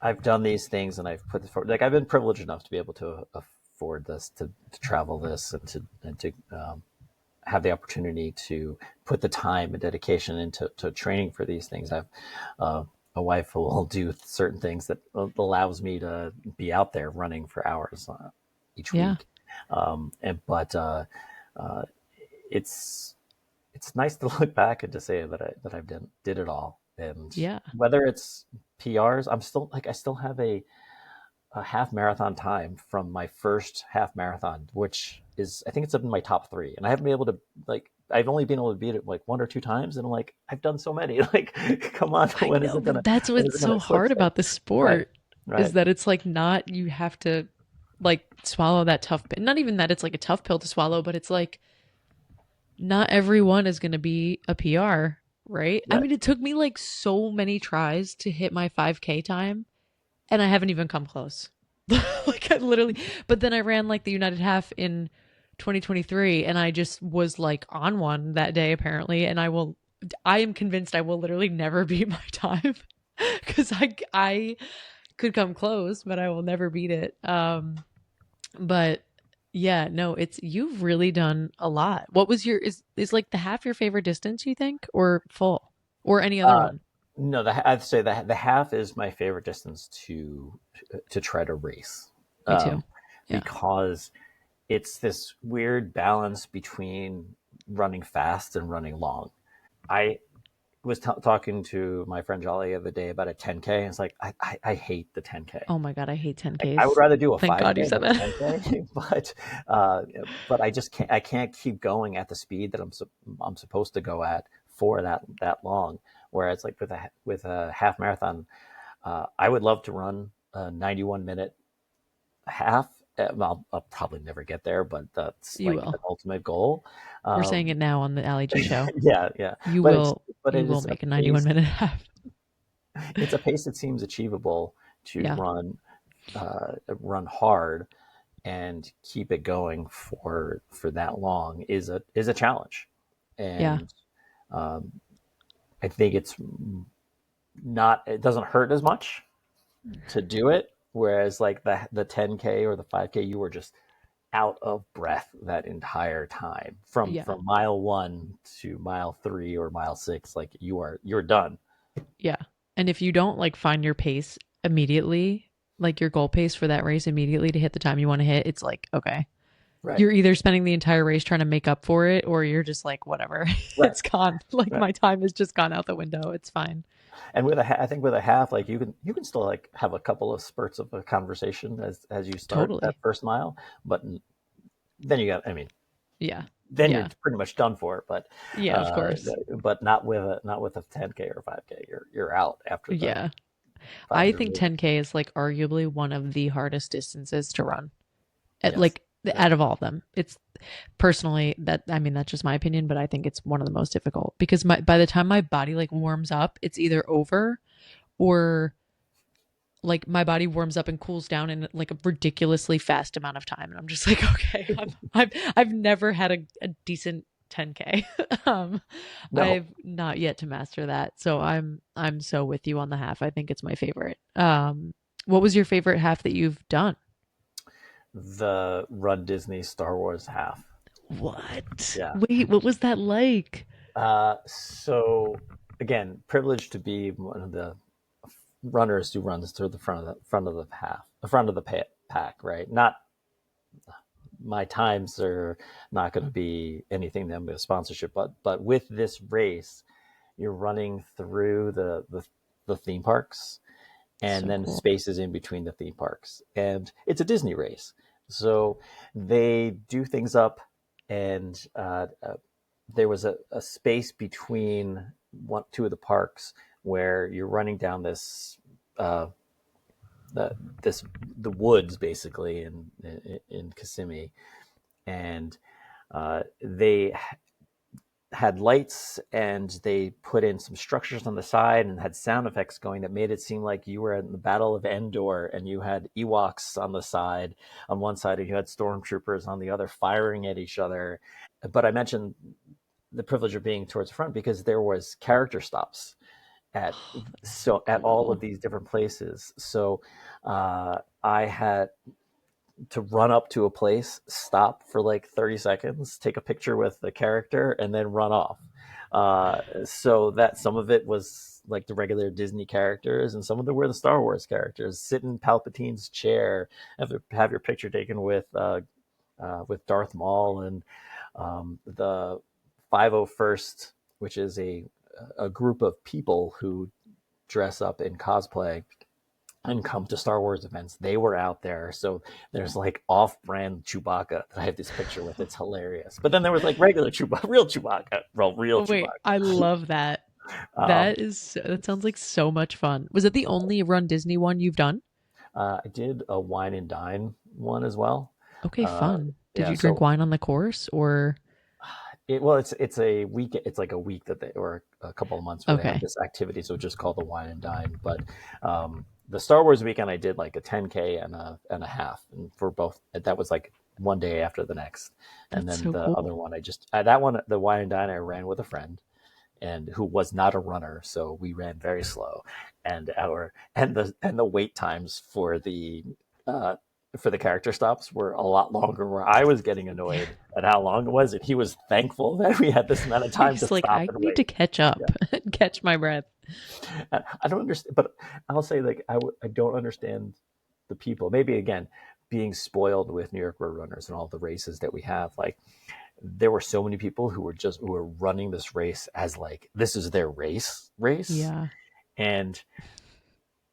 I've done these things and I've put this forward. Like I've been privileged enough to be able to afford this, to travel this and to have the opportunity to put the time and dedication into training for these things. I've a wife who will do certain things that allows me to be out there running for hours each Yeah. week. But it's nice to look back and to say that I've did it all. And Yeah. whether it's PRs, I still have a half marathon time from my first half marathon, which is, I think it's up in my top three. And I haven't been able to, like, I've only been able to beat it like one or two times. And I'm like, I've done so many. Like, come on, I know, but that's when is what's it so gonna switch hard there? about the Right. sport is Right. that it's like not you have to like swallow that tough pill. Not even that it's like a tough pill to swallow, but it's like not everyone is going to be a PR, right? I Right. mean, it took me like so many tries to hit my 5K time and I haven't even come close. Like I literally, but then I ran like the United Half in 2023 and I just was like on one that day apparently and I am convinced I will literally never beat my time cuz I could come close, but I will never beat it. But yeah, no, it's you've really done a lot. What was your is like the half your favorite distance, you think, or full, or any other Uh, one? no, I'd say the half is my favorite distance to try to race, Me too. um, Yeah. because it's this weird balance between running fast and running long. I was talking to my friend Jolly the other day about a 10K. And it's like, I hate the 10K. Oh my god, I hate Like, I would 10Ks. rather do a Thank God you 5K said than a that. 10K, uh, but I can't keep going at the speed that I'm supposed to go at for that long. Whereas like with a half marathon, I would love to run a 91-minute half. I'll probably never get there, but that's You like will. an ultimate goal. We're saying Um, it now on the Allie G Show. yeah, yeah, You but it's will. but You it will is a make a 91 pace. minute half. It's a pace that seems achievable to Yeah. run hard and keep it going for that long is a challenge, Yeah. and um, I think it doesn't hurt as much to do it. Whereas like the 10K or the 5K, you were just out of breath that entire time Yeah. from mile one to mile three or mile six. Like you're done. Yeah. And if you don't like find your pace immediately, like your goal pace for that race immediately to hit the time you want to hit, it's like, okay, Right. you're either spending the entire race trying to make up for it or you're just like, whatever, Right. it's gone. Like Right. my time has just gone out the window. It's fine. And I think with a half, like you can still like have a couple of spurts of a conversation as you start that Totally. first mile, but then I mean, Yeah. then you're Yeah. pretty much done for it. Yeah. Of Uh, course. but not with a 10K or 5K. You're out after the Yeah. I 500 think meters. 10K is like arguably one of the hardest distances to run. At Yes. like Yeah. out of all of them. It's personally that I mean that's just my opinion, but I think it's one of the most difficult because by the time my body like warms up, it's either over or like my body warms up and cools down in like a ridiculously fast amount of time and I'm just like okay I've never had a decent 10K. um No, I've not yet to master that, so I'm so with you on the half. I think it's my favorite. What was your favorite half that you've done? the Run Disney Star Wars half. What? Yeah. Wait, what was that like? So again, privileged to be one of the runners who runs through the front of the pack, right? Not my times are not going to be anything that with sponsorship, but with this race, you're running through the theme parks and So then cool. spaces in between the theme parks, and it's a Disney race, so they do things up and there was a space between two of the parks where you're running down uh, the the woods basically in Kissimmee, and they had lights and they put in some structures on the side and had sound effects going that made it seem like you were in the Battle of Endor, and you had Ewoks on the side on one side and you had stormtroopers on the other firing at each other. But I mentioned the privilege of being towards the front because there was character stops at So at all of cool. these different places. So I had to run up to a place, stop for like 30 seconds, take a picture with the character, and then run off. So that some of it was like the regular Disney characters, and some of them were the Star Wars characters. Sit in Palpatine's chair, have your picture taken with Darth Maul, and the 501st, which is a group of people who dress up in cosplay and come to Star Wars events. They were out there. So there's like off-brand Chewbacca that I have this picture with. It's hilarious. But then there was like regular Chewbacca, real Chewbacca, real Oh wait, I Chewbacca. love that. Um, That sounds like so much fun. Was it the only Run Disney one you've done? I did a wine and dine one as well. Okay, Uh, fun. Did yeah, you drink so wine on the course or it's a week. It's like a week that they or a couple of months where they have okay. this activity. So it's just called the wine and dine. But the Star Wars weekend, I did like a 10K and a half, and for both, that was like one day after the next. And That's then so the other cool. one, that one, the wine and dine, I ran with a friend and who was not a runner, so we ran very slow, and the wait times uh, for the character stops were a lot longer. Where I was getting Yeah. annoyed at how long it was, and he was thankful that we had this amount of time to He's like, stop I and need to wait. catch Yeah, up and catch my breath. I don't understand, but I'll say like I don't understand the people. Maybe again, being spoiled with New York Road Runners and all the races that we have, like there were so many people who were running this race as like this is their race, Yeah. and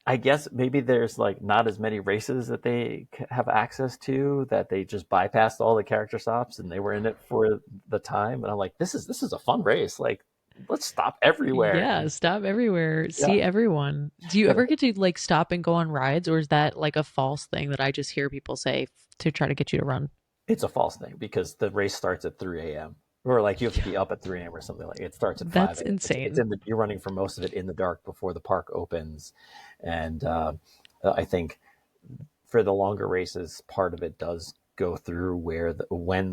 I guess maybe there's like not as many races that they have access to, that they just bypassed all the character stops and they were in it for the time. And I'm like, this is a fun race. Like, let's stop everywhere. Yeah, And stop everywhere, yeah, see everyone. Do you yeah. ever get to like stop and go on rides, or is that like a false thing that I just hear people say to try to get you to run? It's a false thing because the race starts at 3 a.m. or like you have to Yeah, be up at 3 a.m. or something. Like it starts at that's 5 a.m. It's insane. in you're running for most of it in the dark before the park opens. And I think for the longer races, part of it does go through where when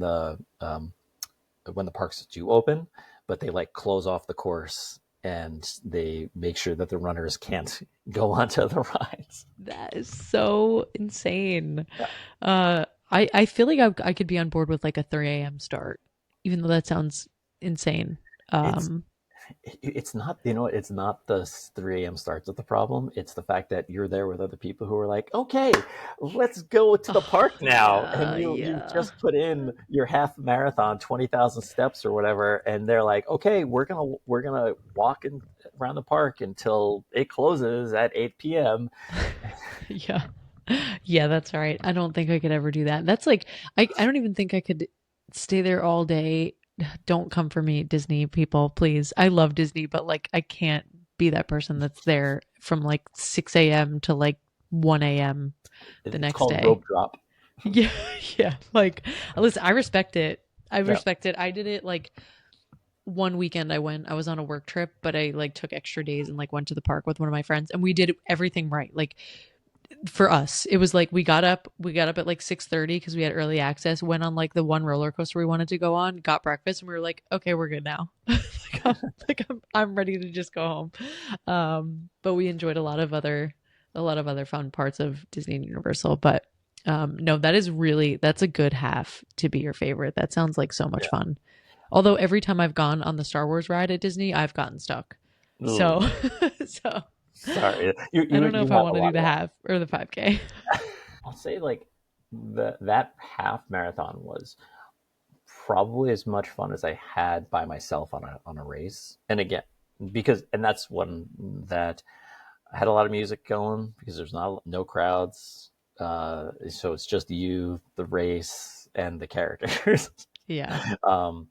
the parks do open, but they like close off the course and they make sure that the runners can't go onto the rides. That is so insane. Yeah. I feel like I could be on board with like a 3 a.m. start, even though that sounds insane. It's Um, it's not, it's not the 3 a.m. starts at the problem. It's the fact that you're there with other people who are like, okay, let's go to the park now, and yeah, you've yeah. just put in your half marathon, 20,000 steps or whatever, and they're like, okay, we're gonna walk around the park until it closes at 8 p.m. Yeah. Yeah, that's right. I don't think I could ever do that. That's like I don't even think I could stay there all day. Don't come for me, Disney people, please. I love Disney, but like I can't be that person that's there from like 6 a.m. to like 1 a.m. the It's next called day. rope drop. Yeah, yeah. Like listen, I respect it. I Yeah, respect it. I did it like one weekend I was on a work trip, but I like took extra days and like went to the park with one of my friends and we did everything right. Like for us it was like we got up at like 6:30 because we had early access, went on like the one roller coaster we wanted to go on, got breakfast, and we were like, okay, we're good now. I'm ready to just go home. But we enjoyed a lot of other fun parts of Disney and Universal. But no, that's a good half to be your favorite. That sounds like so much yeah. fun. Although every time I've gone on the Star Wars ride at Disney, I've gotten stuck. So Ugh, so sorry, you I you don't know you if I have want a to do lot the left. half or the 5K. I'll say like that half marathon was probably as much fun as I had by myself on a race. And again, that's one that I had a lot of music going because there's no crowds. So it's just you, the race, and the characters. Yeah. um,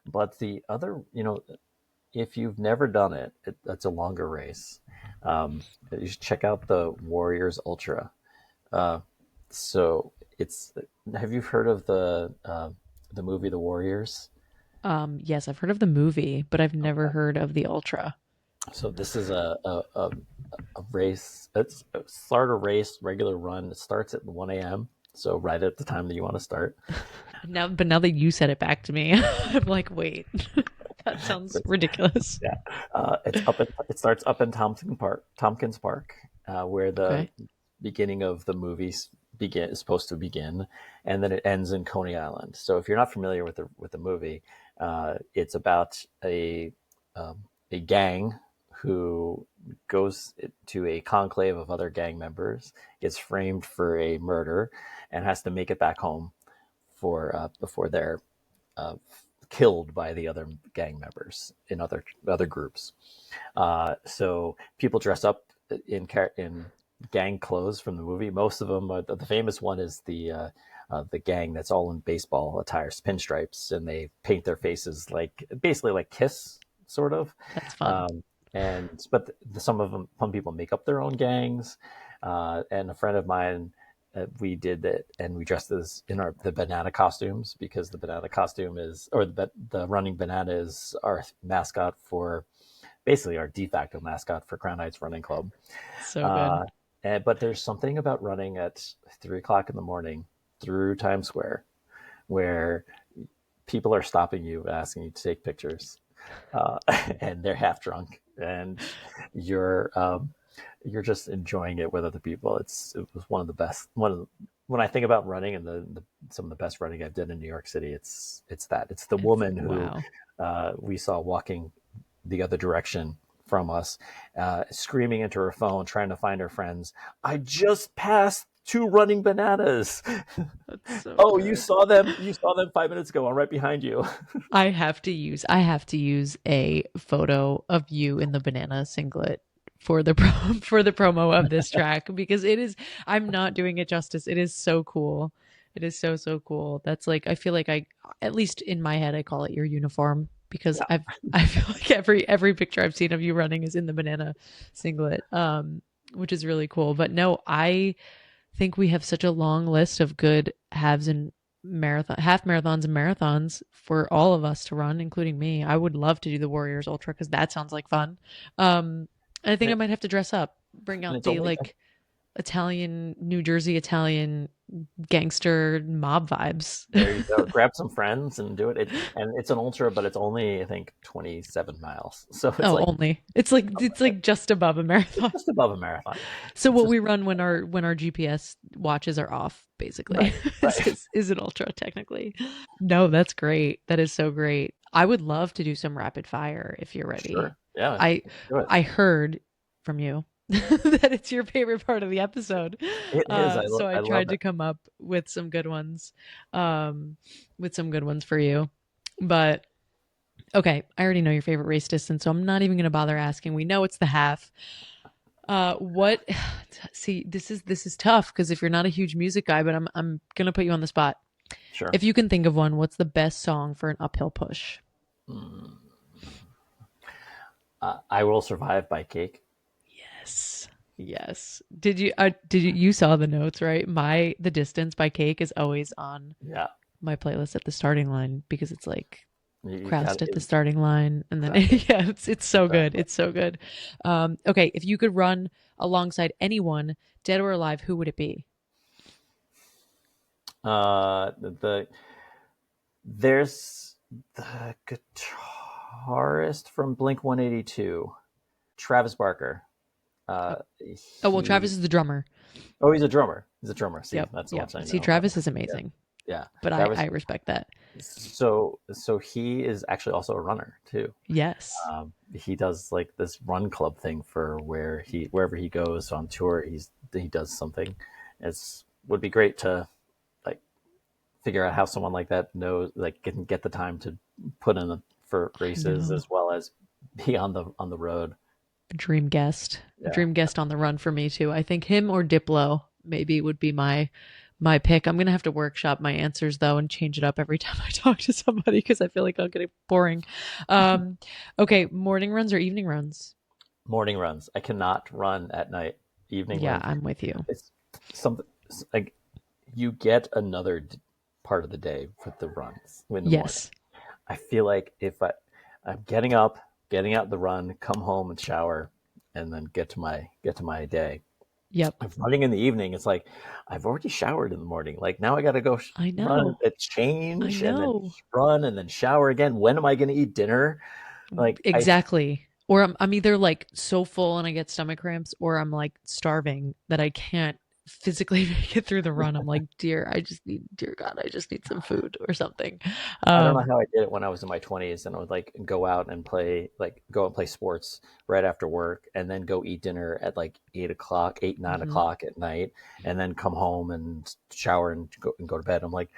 but the other, if you've never done that's a longer race. You should check out the Warriors Ultra. Uh, so it's have you heard of the movie The Warriors? Yes, I've heard of the movie, but I've never Okay. heard of the ultra. So this is a race. It's start a race, regular run. It starts at 1 a.m. So right at the time that you want to start. Now that you said it back to me, I'm like, wait, that sounds ridiculous. Yeah, it starts up in Tompkins Park, where the Okay. beginning of the movie is supposed to begin, and then it ends in Coney Island. So if you're not familiar with the movie, it's about a gang who goes to a conclave of other gang members, gets framed for a murder, and has to make it back home for before they're uh, killed by the other gang members in other groups. So people dress up in gang clothes from the movie. Most of them, the famous one is the gang that's all in baseball attire, pinstripes, and they paint their faces like basically like Kiss, sort of. That's fun. Um, some people make up their own gangs. And a friend of mine, we did it, and we dressed as in the banana costumes, because the banana costume is, or the running banana is our mascot for, basically our de facto mascot for Crown Heights Running Club. So good. Uh, but there's something about running at 3 o'clock in the morning through Times Square where people are stopping you, asking you to take pictures, uh, and they're half drunk, and you're um, you're just enjoying it with other people. It was one of the best. When I think about running and some of the best running I've done in New York City, it's the woman who Wow. we saw walking the other direction from us, screaming into her phone, trying to find her friends. I just passed two running bananas. That's so Oh, you good. saw them. You saw them 5 minutes ago. I'm right behind you. I have to use a photo of you in the banana singlet for the for the promo of this track, because it is, I'm not doing it justice. It is so cool. It is so cool. That's like, I feel like at least in my head I call it your uniform, because Yeah. I feel like every picture I've seen of you running is in the banana singlet. Which is really cool. But no, I think we have such a long list of good halves and half marathons and marathons for all of us to run, including me. I would love to do the Warriors Ultra because that sounds like fun. And I think And, I it, might have to dress up, bring and out it's the only like Italian, New Jersey Italian gangster mob vibes. There you go. Grab some friends and do it. And it's an ultra, but it's only, I think, 27 miles. So it's Oh, like only it's like just above a it's marathon. just above a marathon. So It's what just we run when our GPS watches are off, basically, right, right. is an ultra technically. No, that's great. That is so great. I would love to do some rapid fire if you're ready. Sure. Yeah. I Do it. I heard from you that it's your favorite part of the episode. It is. So I I love tried to it. come up um, with some good ones for you. But okay, I already know your favorite race distance, so I'm not even going to bother asking. We know it's the half. What? See, this is tough because if you're not a huge music guy, but I'm gonna put you on the spot. Sure. If you can think of one, what's the best song for an uphill push? Mm. I Will Survive by Cake. Yes. Yes. You saw the notes, right? The Distance by Cake is always on Yeah. my playlist at the starting line because it's like You got crashed at the it. starting line and then Exactly. yeah, it's so good. Exactly. It's so good. Okay, if you could run alongside anyone, dead or alive, who would it be? The there's the guitarist from Blink 182, Travis Barker. Oh, oh well, He Travis is the drummer. Oh, he's a drummer. He's a drummer. See, Yep, that's so yep. much I See, know. But Travis is yeah, amazing, yeah, but I Travis. respect that. So he is actually also a runner too. Yes. He does like this run club thing for wherever he goes on tour. He does something. It's would be great to like figure out how someone like that knows like can get the time to put in for I races know. as well as be on the road. Dream guest. Yeah, Dream guest on the run for me too. I think him or Diplo maybe would be my my pick. I'm going to have to workshop my answers though and change it up every time I talk to somebody because I feel like I'll get it boring. Um, okay, morning runs or evening runs? Morning runs. I cannot run at night. Evening Yeah, runs. I'm with you. It's something like you get another part of the day with the runs in the morning. Yes. I feel like if I'm getting up, getting out the run, come home and shower, and then get to my day. Yep. If running in the evening, it's like I've already showered in the morning. Like now I got to go I run know. and I change and then know. run and then shower again. When am I going to eat dinner? Like I Exactly. Or I'm either like so full and I get stomach cramps, or I'm like starving that I can't physically make it through the run. I'm like, dear God, I just need some food or something. I don't know Um, how I did it when I was in my 20s, and I would like go out and go and play sports right after work, and then go eat dinner at like 8 o'clock, 9 o'clock at night, and then come home and shower and go to bed. I'm like,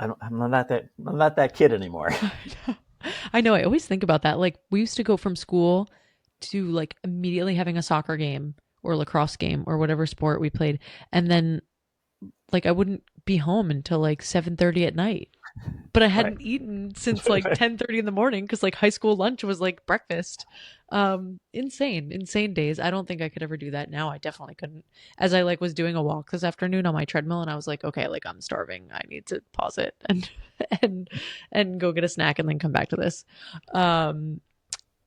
I'm not that kid anymore. I know. I know. I always think about that. Like we used to go from school to like immediately having a soccer game or lacrosse game or whatever sport we played, and then like I wouldn't be home until like 7:30 at night. But I Right. hadn't eaten since like 10:30 in the morning because like high school lunch was like breakfast. Insane days. I don't think I could ever do that now. I definitely couldn't. As I like was doing a walk this afternoon on my treadmill and I was like, okay, like I'm starving. I need to pause it and and and go get a snack and then come back to this. Um,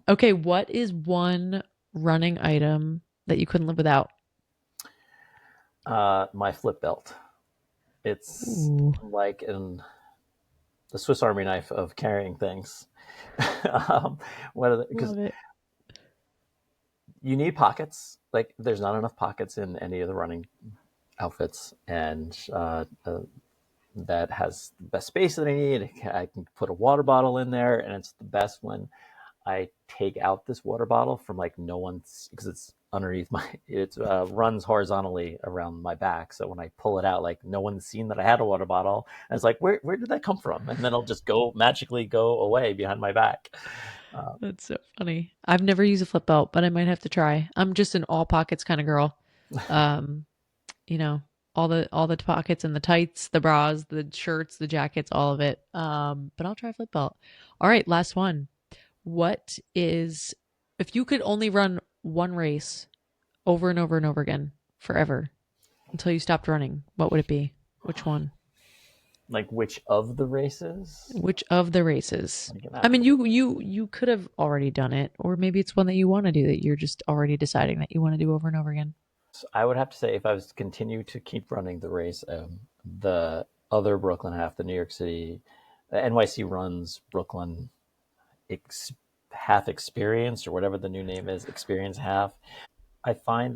okay, what is one running item that you couldn't live without? My flip belt. It's Ooh, like the Swiss Army knife of carrying things. Because love it. you need pockets. Like there's not enough pockets in any of the running outfits, and that has the best space that I need. I can put a water bottle in there, and it's the best when I take out this water bottle from like no one's because it's underneath my it runs horizontally around my back. So when I pull it out, like no one's seen that I had a water bottle, and it's like where did that come from? And then it'll just go magically go away behind my back. That's so funny. I've never used a flip belt, but I might have to try. I'm just an all pockets kind of girl. Um, you know, all the pockets and the tights, the bras, the shirts, the jackets, all of it. But I'll try flip belt. All right, last one. What is if you could only run one race over and over and over again forever until you stopped running, what would it be? Which one? Like which of the races? Which of the races? Like, I mean, you could have already done it, or maybe it's one that you want to do that you're just already deciding that you want to do over and over again. I would have to say if I was to continue to keep running the race, the other Brooklyn half, the New York City, the NYC runs Brooklyn ex- half experience or whatever the new name is, experience half. I find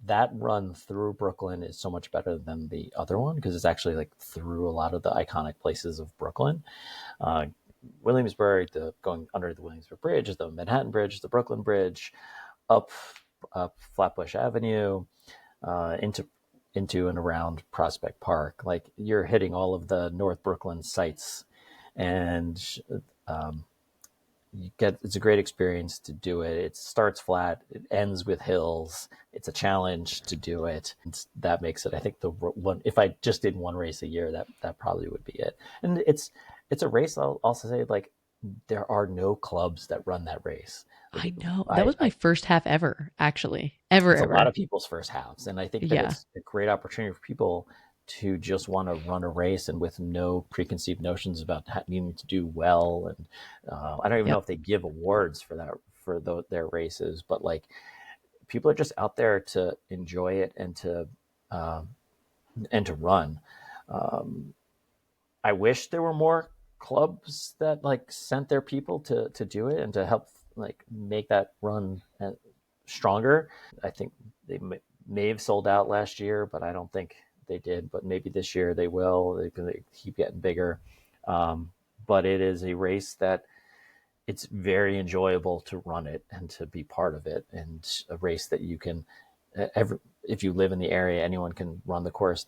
that run through Brooklyn is so much better than the other one because it's actually like through a lot of the iconic places of Brooklyn. Uh, Williamsburg, the going under the Williamsburg Bridge, the Manhattan Bridge, the Brooklyn Bridge, up Flatbush Avenue, into and around Prospect Park. Like you're hitting all of the North Brooklyn sites, and um, it's a great experience to do it. It starts flat, it ends with hills. It's a challenge to do it. That makes it. I think the one if I just did one race a year, that probably would be it. And it's a race. I'll also say like there are no clubs that run that race. I know. That was my I first half ever, actually. Ever, it's a lot ever. of people's first halves, and I think that Yeah. it's a great opportunity for people to just want to run a race and with no preconceived notions about needing to do well. And I don't even know Yep. if they give awards for that for their races, but like people are just out there to enjoy it um, and to run. Um, I wish there were more clubs that like sent their people to do it and to help like make that run stronger. I think they may have sold out last year, but I don't think they did. But maybe this year they will. They keep getting bigger. But it is a race that it's very enjoyable to run it and to be part of it, and a race that you can, if you live in the area, anyone can run the course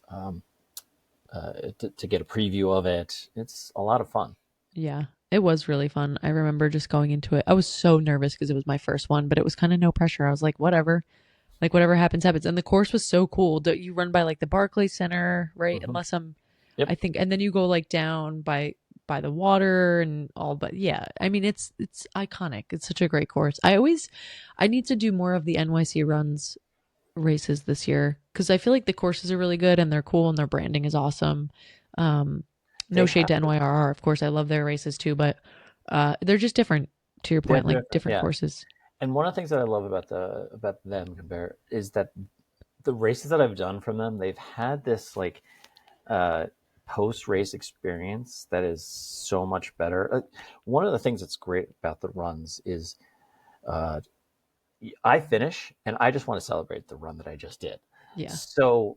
um, to get a preview of it. It's a lot of fun. Yeah. It was really fun. I remember just going into it. I was so nervous because it was my first one, but it was kind of no pressure. I was like, whatever. like whatever happens, happens. And the course was so cool. You run by like the Barclays Center, right? Hmm. Unless Yep. I think, and then you go like down by the water and all. But yeah, I mean, it's iconic. It's such a great course. I need to do more of the NYC runs races this year because I feel like the courses are really good and they're cool and their branding is awesome. No They shade have to to. NYRR, of course, I love their races too, but they're just different. To your They're point, like different. different Yeah. courses. And one of the things that I love about them compare is that the races that I've done from them, they've had this like uh, post race experience that is so much better. One of the things that's great about the runs is uh, I finish and I just want to celebrate the run that I just did. Yeah, So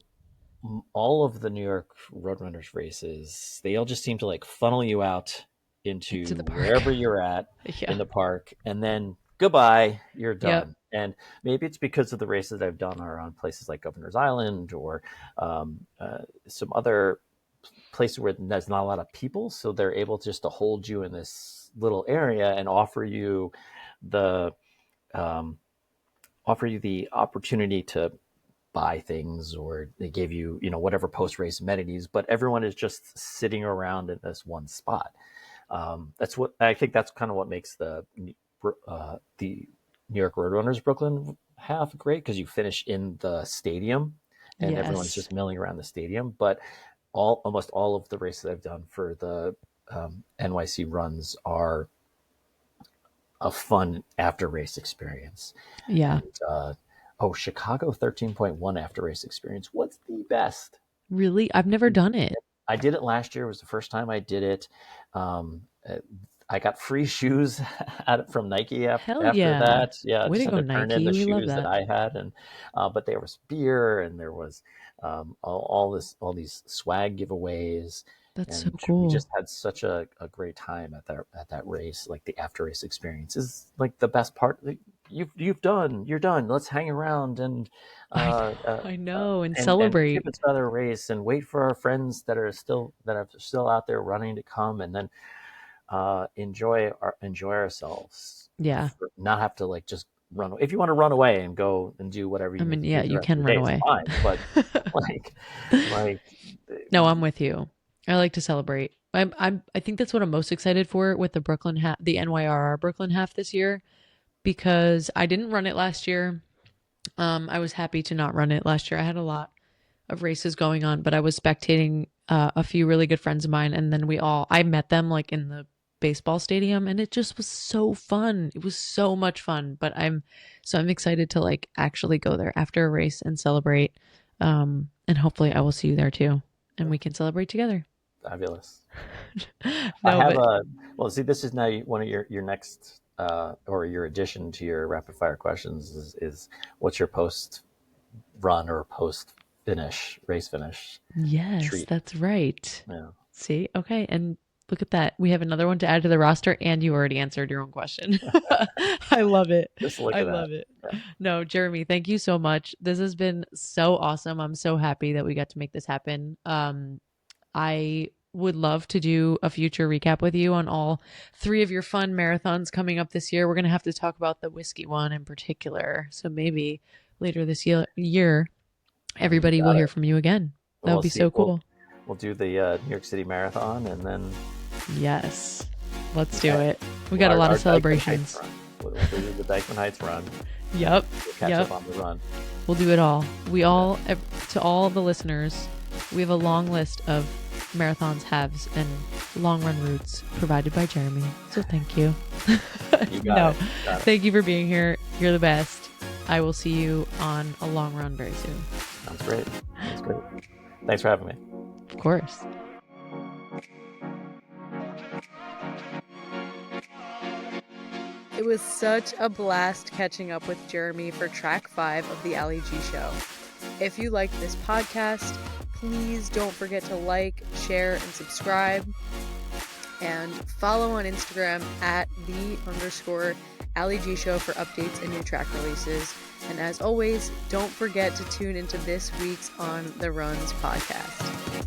all of the New York Roadrunners races, they all just seem to like funnel you out into into the park. wherever you're at Yeah. in the park, and then goodbye, you're Yep. done. And maybe it's because of the races that I've done are on places like Governor's Island or some other places where there's not a lot of people, so they're able just to hold you in this little area and the um, offer you the opportunity to buy things, or they give you, whatever post race amenities, but everyone is just sitting around in this one spot. That's what I think. That's kind of what makes the New York Roadrunners Brooklyn half great, because you finish in the stadium and everyone's Yes. just milling around the stadium. But almost all of the races I've done for the NYC runs are a fun after race experience. Yeah. And Chicago 13.1 after race experience. What's the best? Really? I've never done it. I did it last year. It was the first time I did it. Um, uh, I got free shoes from Nike Hell after yeah. that. Yeah, I Way just to had go, to turn in Nike. the We love shoes that that. I had, and but there was beer and there was all these swag giveaways, That's so and we cool. just had such a great time at that race. Like the after race experience is like the best part. Like, you're done. Let's hang around and I uh, uh, know. I know. And and skip celebrate. another race and wait for our friends that are still out there running to come, and then enjoy ourselves. Yeah. Not have to like just run. If you want to run away and go and do whatever I you need mean, to do yeah, the you rest can of the run day, it's away. fine. But like like No, I'm with you. I like to celebrate. I think that's what I'm most excited for with the Brooklyn half, the NYRR Brooklyn half this year, because I didn't run it last year. I was happy to not run it last year. I had a lot of races going on, but I was spectating a few really good friends of mine, and then I met them like in the baseball stadium, and it just was so fun. It was so much fun. But I'm excited to like actually go there after a race and celebrate. And hopefully I will see you there too, and we can celebrate together. fabulous. I No, have but a well. See, this is now one of your next or your addition to your rapid fire questions is what's your post run or post finish race finish yes, treat? that's right. Yeah, See, okay, and look at that. We have another one to add to the roster, and you already answered your own question. I love it. just look I at that. love it. Yeah. No, Jeremy, thank you so much. This has been so awesome. I'm so happy that we got to make this happen. I would love to do a future recap with you on all three of your fun marathons coming up this year. We're going to have to talk about the whiskey one in particular. So maybe later this year You everybody will got hear it. from you again. That would We'll be see. so cool. We'll do the New York City Marathon, and then Yes. Let's do it. We got a our, lot our of Dykeman Heights celebrations. run. We'll do the Dykeman Heights run. Yep. We'll catch Yep. up on the run. We'll do it all. To all the listeners, we have a long list of marathons, halves, and long run routes provided by Jeremy. So thank you. You got No, it. Got it. thank you for being here. You're the best. I will see you on a long run very soon. Sounds great. Sounds great. Thanks for having me. Of course. It was such a blast catching up with Jeremy for track 5 of the Allie G Show. If you liked this podcast, please don't forget to like, share, and subscribe. And follow on Instagram at @the_Allie G Show for updates and new track releases. And as always, don't forget to tune into this week's On the Runs podcast.